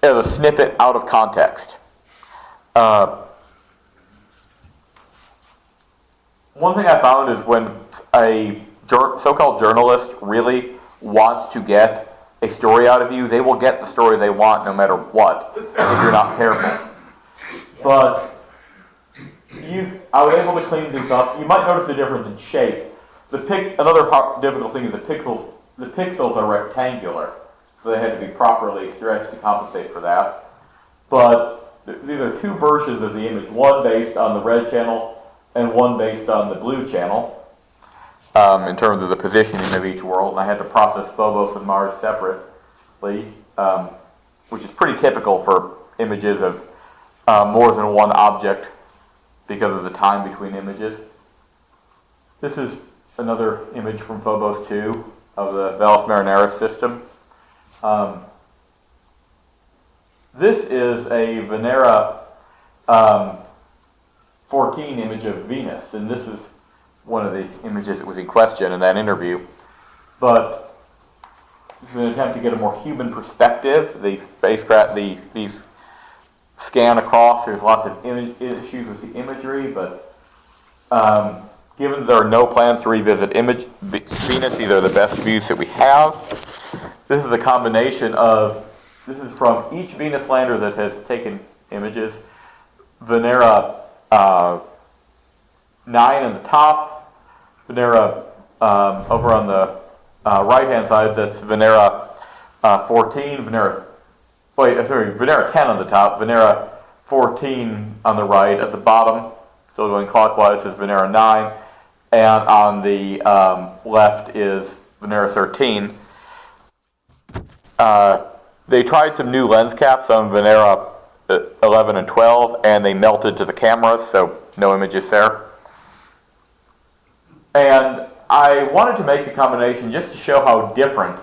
as a snippet out of context. One thing I found is when a so-called journalist really wants to get a story out of you, they will get the story they want no matter what, if you're not careful. But I was able to clean things up. You might notice a difference in shape. Another difficult thing is the pixels are rectangular, so they had to be properly stretched to compensate for that. But these are two versions of the image, one based on the red channel and one based on the blue channel, in terms of the positioning of each world. And I had to process Phobos and Mars separately, which is pretty typical for images of more than one object because of the time between images. This is another image from Phobos 2 of the Valles Marineris system. This is a Venera 14 image of Venus, and this is one of the images that was in question in that interview. But it's an attempt to get a more human perspective. These spacecraft, these scan across. There's lots of issues with the imagery, but given there are no plans to revisit Venus, these are the best views that we have. This is a combination of, this is from each Venus lander that has taken images. Venera 9 on the top, Venera over on the right-hand side, that's Venera 14, Venera 10 on the top, Venera 14 on the right. At the bottom, still going clockwise, is Venera 9, and on the left is Venera 13. They tried some new lens caps on Venera 11 and 12, and they melted to the cameras, so no images there. And I wanted to make a combination just to show how different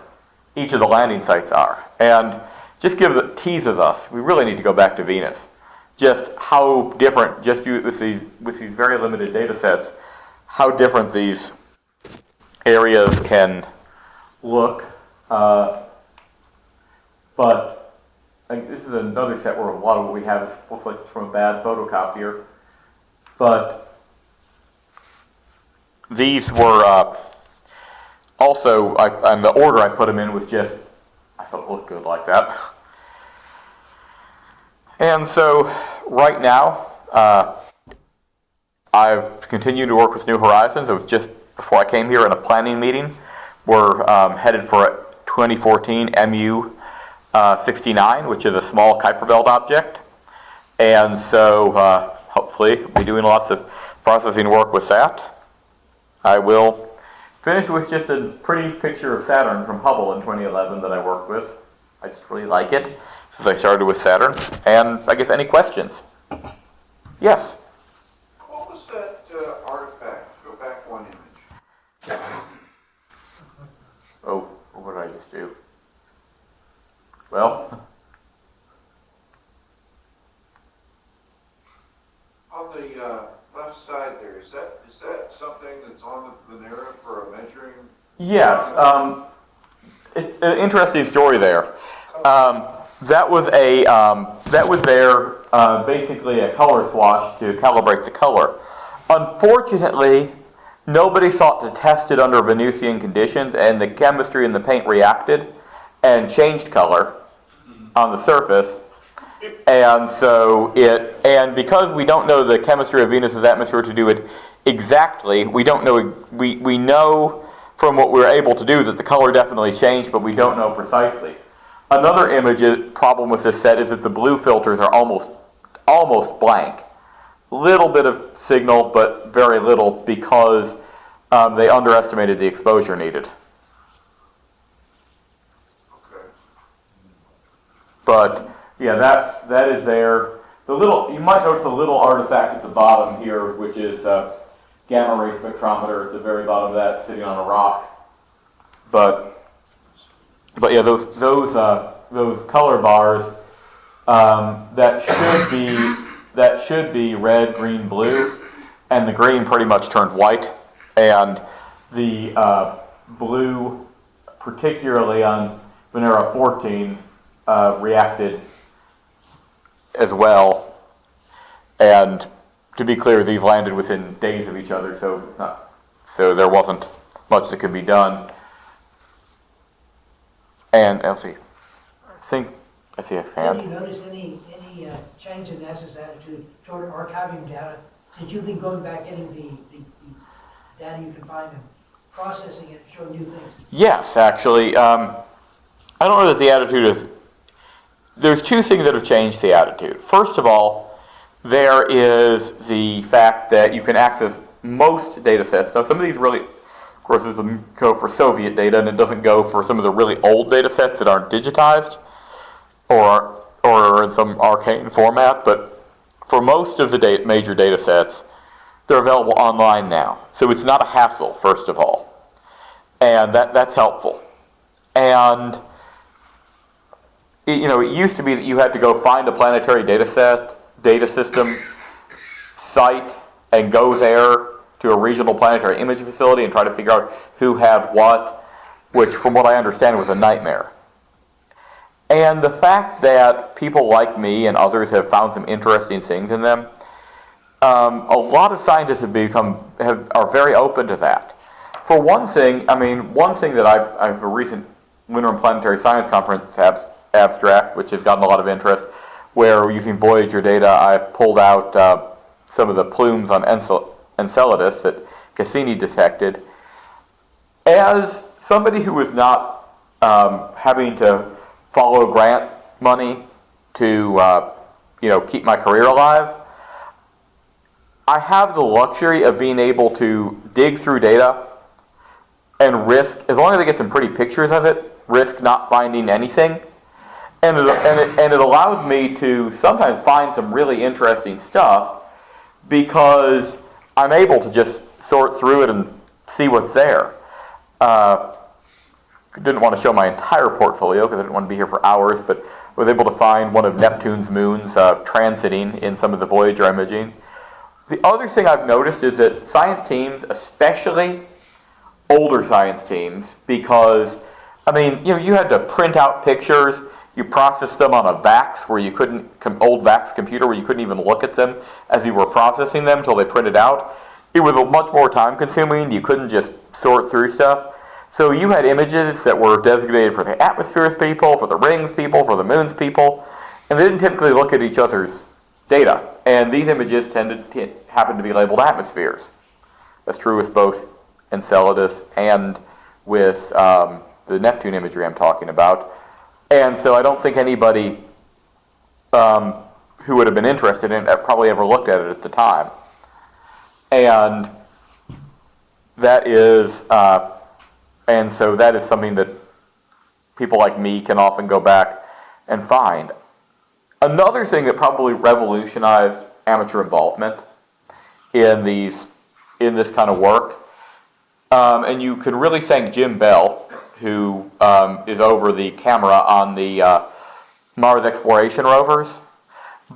each of the landing sites are, and just teases us. We really need to go back to Venus. Just how different, just with these very limited data sets, how different these areas can look. But this is another set where a lot of what we have looks like it's from a bad photocopier. But these were also, and the order I put them in was just, I thought it looked good like that. And so right now, I've continued to work with New Horizons. It was just before I came here in a planning meeting. We're headed for a 2014 MU 69, which is a small Kuiper belt object. And so hopefully we'll be doing lots of processing work with that. I will finish with just a pretty picture of Saturn from Hubble in 2011 that I worked with. I just really like it since I started with Saturn. And I guess any questions? Yes? What was that artifact? Go back one image. Oh, what did I just do? Well, On the left side there, is that something that's on the Venera for a measuring? yes. An interesting story there. That was basically a color swatch to calibrate the color. Unfortunately, nobody sought to test it under Venusian conditions, and the chemistry in the paint reacted and changed color on the surface. And so and because we don't know the chemistry of Venus's atmosphere to do it exactly, we don't know, we know from what we were able to do that the color definitely changed, but we don't know precisely. Another problem with this set is that the blue filters are almost blank. Little bit of signal, but very little, because they underestimated the exposure needed. But yeah, that is there. You might notice the little artifact at the bottom here, which is gamma ray spectrometer at the very bottom of that, sitting on a rock. But yeah, those color bars that should be red, green, blue, and the green pretty much turned white, and the blue, particularly on Venera 14, reacted as well. And to be clear, these landed within days of each other, so there wasn't much that could be done. And let's see, I see a hand. Did you notice any change in NASA's attitude toward archiving data since you've been going back getting the data you can find and processing it and showing new things? Yes, actually. I don't know that the attitude is... There's two things that have changed the attitude. First of all, there is the fact that you can access most data sets. Now, some of these really... Of course, this doesn't go for Soviet data, and it doesn't go for some of the really old data sets that aren't digitized or in some arcane format, but for most of the major data sets, they're available online now. So it's not a hassle, first of all. And that's helpful. And it used to be that you had to go find a Planetary data system site and go there to a regional Planetary image facility and try to figure out who had what, which from what I understand was a nightmare. And the fact that people like me and others have found some interesting things in them, a lot of scientists are very open to that. For one thing, that I have a recent Lunar and Planetary Science Conference abstract, which has gotten a lot of interest, where using Voyager data, I've pulled out some of the plumes on Enceladus that Cassini detected. As somebody who is not having to follow grant money to keep my career alive, I have the luxury of being able to dig through data and risk, as long as I get some pretty pictures of it, risk not finding anything. And it allows me to sometimes find some really interesting stuff because I'm able to just sort through it and see what's there. Didn't want to show my entire portfolio because I didn't want to be here for hours, but was able to find one of Neptune's moons transiting in some of the Voyager imaging. The other thing I've noticed is that science teams, especially older science teams, because, you had to print out pictures, you processed them on a VAX where you couldn't, old VAX computer where you couldn't even look at them as you were processing them until they printed out. It was much more time consuming, you couldn't just sort through stuff. So you had images that were designated for the atmospheres people, for the rings people, for the moons people, and they didn't typically look at each other's data. And these images happen to be labeled atmospheres. That's true with both Enceladus and with the Neptune imagery I'm talking about. And so I don't think anybody who would have been interested in it probably ever looked at it at the time. And that is... And so that is something that people like me can often go back and find. Another thing that probably revolutionized amateur involvement in this kind of work, and you could really thank Jim Bell, who is over the camera on the Mars exploration rovers,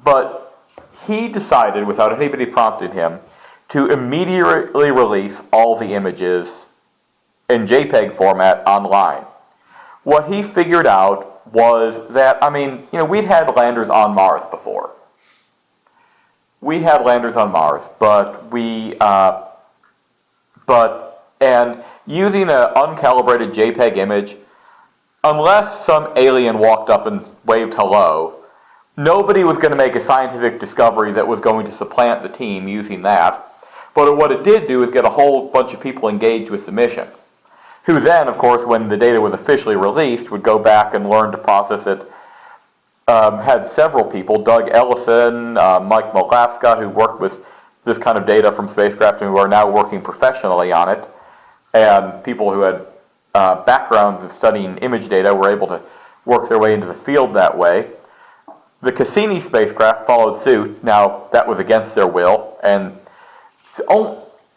but he decided, without anybody prompting him, to immediately release all the images in JPEG format online. What he figured out was that, we'd had landers on Mars before. We had landers on Mars, and using an uncalibrated JPEG image, unless some alien walked up and waved hello, nobody was going to make a scientific discovery that was going to supplant the team using that. But what it did do is get a whole bunch of people engaged with the mission, who then, of course, when the data was officially released, would go back and learn to process it. Had several people, Doug Ellison, Mike Molaska, who worked with this kind of data from spacecraft and who are now working professionally on it, and people who had backgrounds of studying image data were able to work their way into the field that way. The Cassini spacecraft followed suit. Now, that was against their will, and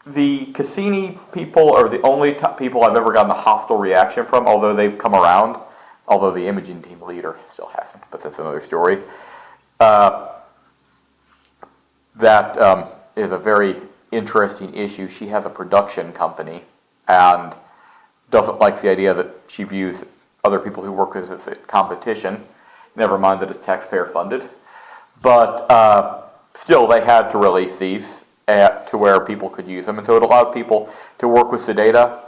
the Cassini people are the only people I've ever gotten a hostile reaction from, although they've come around, although the imaging team leader still hasn't, but that's another story. That is a very interesting issue. She has a production company and doesn't like the idea that she views other people who work with as a competition, never mind that it's taxpayer funded. But still, they had to release these to where people could use them, and so it allowed people to work with the data.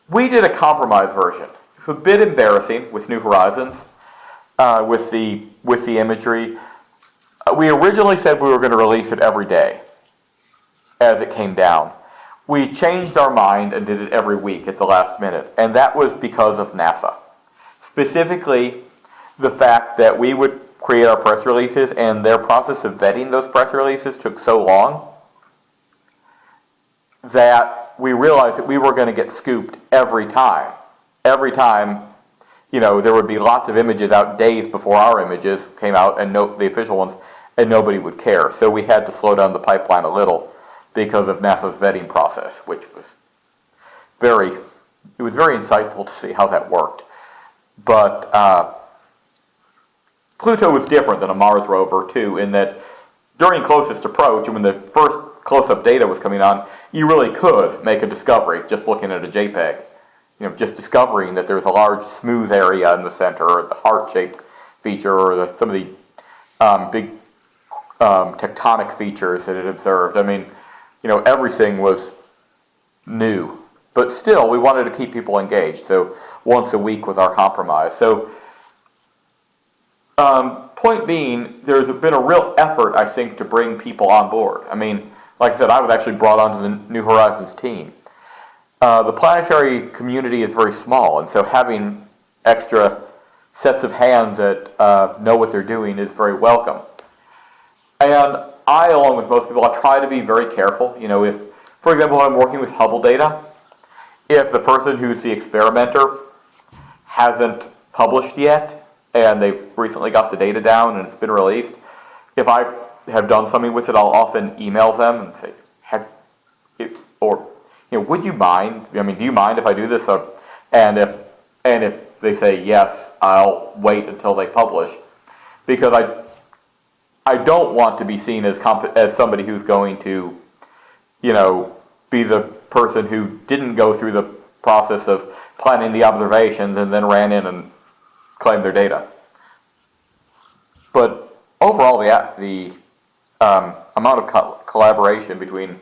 We did a compromise version. It's a bit embarrassing with New Horizons, with the imagery. We originally said we were going to release it every day as it came down. We changed our mind and did it every week at the last minute, and that was because of NASA. Specifically, the fact that we would create our press releases, and their process of vetting those press releases took so long that we realized that we were going to get scooped every time. Every time, there would be lots of images out days before our images came out, and the official ones, and nobody would care. So we had to slow down the pipeline a little because of NASA's vetting process, which was very insightful to see how that worked. But Pluto was different than a Mars rover, too, in that during closest approach, when the first close-up data was coming on, you really could make a discovery just looking at a JPEG. Just discovering that there's a large smooth area in the center, or the heart-shaped feature, or some of the big tectonic features that it observed. I mean, everything was new. But still, we wanted to keep people engaged, so once a week was our compromise. So, point being, there's been a real effort, I think, to bring people on board. I mean, like I said, I was actually brought onto the New Horizons team. The planetary community is very small, and so having extra sets of hands that know what they're doing is very welcome. And I, along with most people, I try to be very careful. If, for example, I'm working with Hubble data, if the person who's the experimenter hasn't published yet, and they've recently got the data down and it's been released, if I have done something with it, I'll often email them and say, would you mind? Do you mind if I do this? And if they say yes, I'll wait until they publish, because I don't want to be seen as somebody who's going to, be the person who didn't go through the process of planning the observations and then ran in and claimed their data. But overall, the amount of collaboration between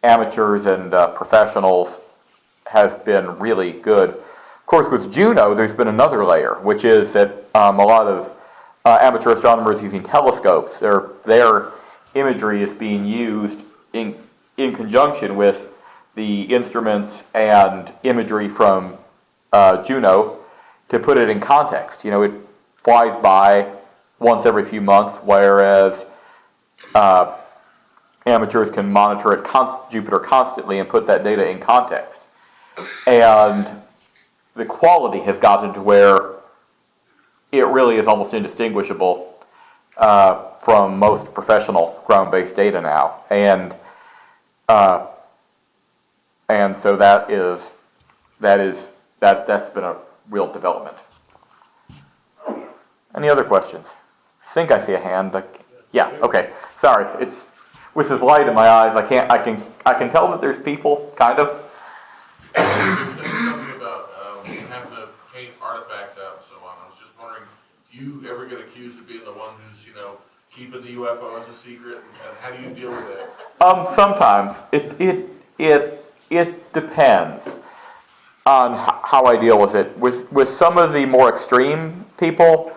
amateurs and professionals has been really good. Of course, with Juno, there's been another layer, which is that a lot of amateur astronomers using telescopes, their imagery is being used in conjunction with the instruments and imagery from Juno to put it in context. It flies by once every few months, whereas amateurs can monitor Jupiter constantly and put that data in context. And the quality has gotten to where it really is almost indistinguishable from most professional ground-based data now. And so that's been a real development. Any other questions? I think I see a hand. Yeah. Okay. Sorry. It's with this light in my eyes. I can tell that there's people, kind of. You were saying something about having to paint artifacts out and so on. I was just wondering, do you ever get accused of being the one who's, keeping the UFOs a secret, and how do you deal with it? Sometimes it depends on how I deal with it. With some of the more extreme people,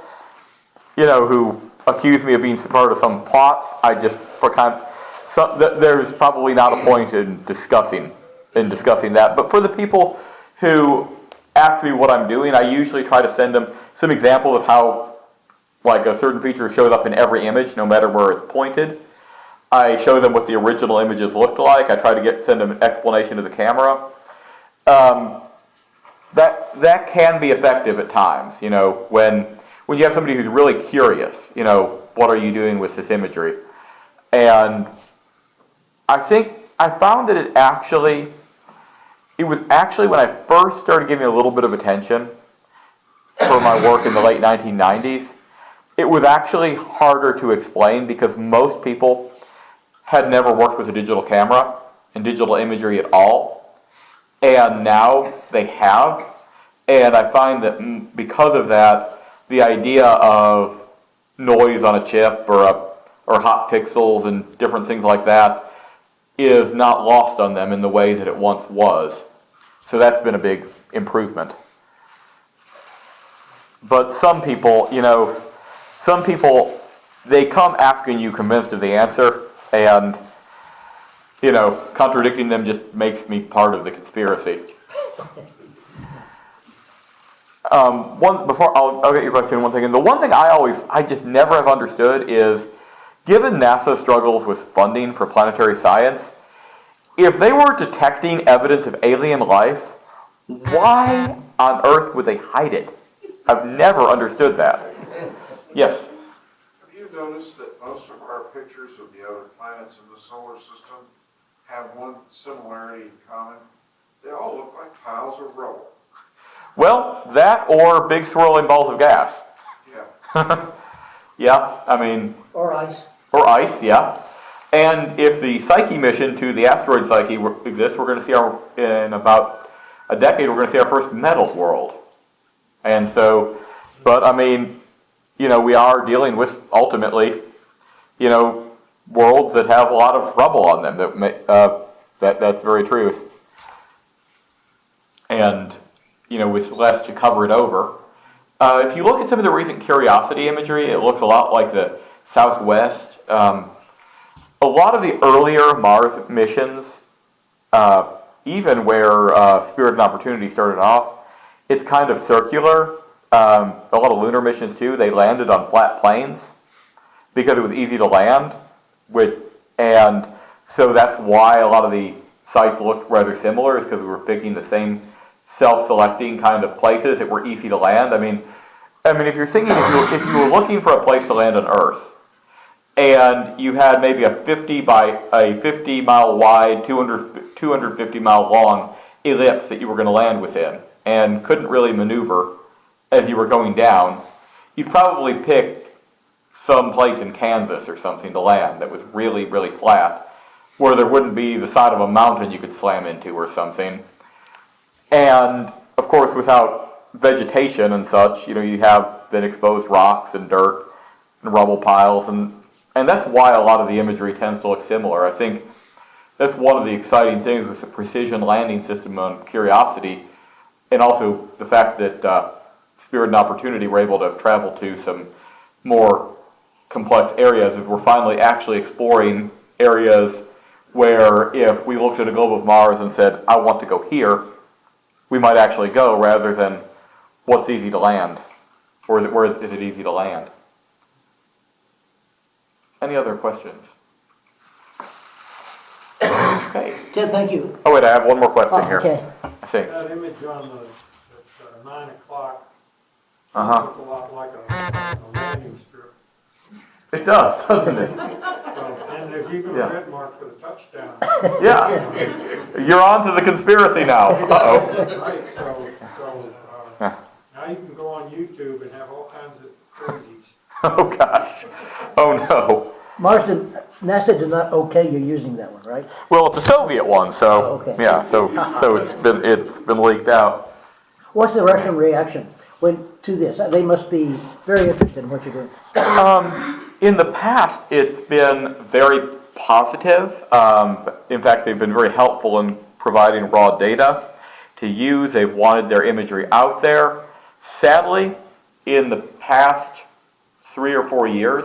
who accuse me of being part of some plot, there's probably not a point in discussing that. But for the people who ask me what I'm doing, I usually try to send them some example of how, like, a certain feature shows up in every image, no matter where it's pointed. I show them what the original images looked like. I try to send them an explanation of the camera. That can be effective at times. When when you have somebody who's really curious, you know, what are you doing with this imagery? And I think I found that it was actually when I first started getting a little bit of attention for my work in the late 1990s, it was actually harder to explain because most people had never worked with a digital camera and digital imagery at all. And now they have. And I find that because of that, the idea of noise on a chip or hot pixels and different things like that is not lost on them in the way that it once was. So that's been a big improvement. But some people, you know, they come asking you convinced of the answer, and, you know, contradicting them just makes me part of the conspiracy. Before I'll get your question one second. The one thing I just never have understood is, given NASA's struggles with funding for planetary science, if they were detecting evidence of alien life, why on earth would they hide it? I've never understood that. Yes? Have you noticed that most of our pictures of the other planets in the solar system have one similarity in common? They all look like piles of rubble. Well, that or big swirling balls of gas. Yeah. Yeah, I mean... Or ice. Or ice, yeah. And if the Psyche mission to the asteroid Psyche exists, we're going to see in about a decade, we're going to see our first metal world. And so, but I mean, you know, we are dealing with, ultimately, you know, worlds that have a lot of rubble on them. That's very true. And, you know, with less to cover it over. If you look at some of the recent Curiosity imagery, it looks a lot like the Southwest. A lot of the earlier Mars missions, even where Spirit and Opportunity started off, it's kind of circular. A lot of lunar missions too, they landed on flat plains because it was easy to land. And so that's why a lot of the sites looked rather similar, is because we were picking the same self-selecting kind of places that were easy to land. I mean, if you're thinking, if you were looking for a place to land on Earth, and you had maybe a 50 mile wide, 250 mile long ellipse that you were going to land within, and couldn't really maneuver as you were going down, you'd probably pick some place in Kansas or something to land that was really, really flat, where there wouldn't be the side of a mountain you could slam into or something. And, of course, without vegetation and such, you know, you have then exposed rocks and dirt and rubble piles, and that's why a lot of the imagery tends to look similar. I think that's one of the exciting things with the precision landing system on Curiosity, and also the fact that Spirit and Opportunity were able to travel to some more complex areas, is we're finally actually exploring areas where if we looked at a globe of Mars and said, I want to go here, we might actually go, rather than what's easy to land, or where is it easy to land. Any other questions? Okay. Ted, thank you. Oh wait, I have one more question here. Okay. I think. That image on the 9 o'clock Uh-huh. looks a lot like a landing strip. It does, doesn't it? And there's even Yeah. a red mark for the touchdown. Yeah. You're on to the conspiracy now. Uh-oh. Right, so Yeah. now you can go on YouTube and have all kinds of crazies. Oh gosh. Oh no. NASA did not okay you using that one, right? Well, it's a Soviet one, so Oh, okay. yeah, so it's been leaked out. What's the Russian reaction to this? They must be very interested in what you're doing. In the past, it's been very positive. In fact, they've been very helpful in providing raw data to use. They've wanted their imagery out there. Sadly, in the past 3 or 4 years,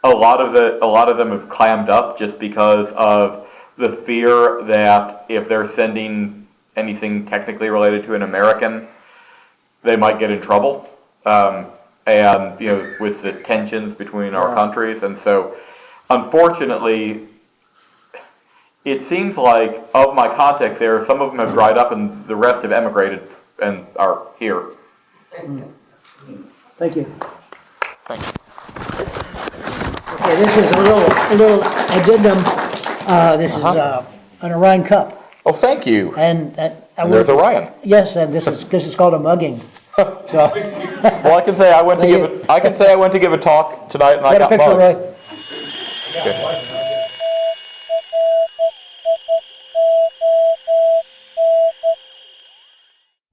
a lot of them have clammed up just because of the fear that if they're sending anything technically related to an American, they might get in trouble. And, you know, with the tensions between our countries. And so, unfortunately, it seems like, of my contacts there, some of them have dried up and the rest have emigrated and are here. Thank you. Thank you. Okay, this is a little addendum. This is an Orion Cup. Oh, thank you. And And there's Orion. Yes, and this is called a mugging. So, Well, I can say I went to give a talk tonight and I got a got picture, mugged. Roy?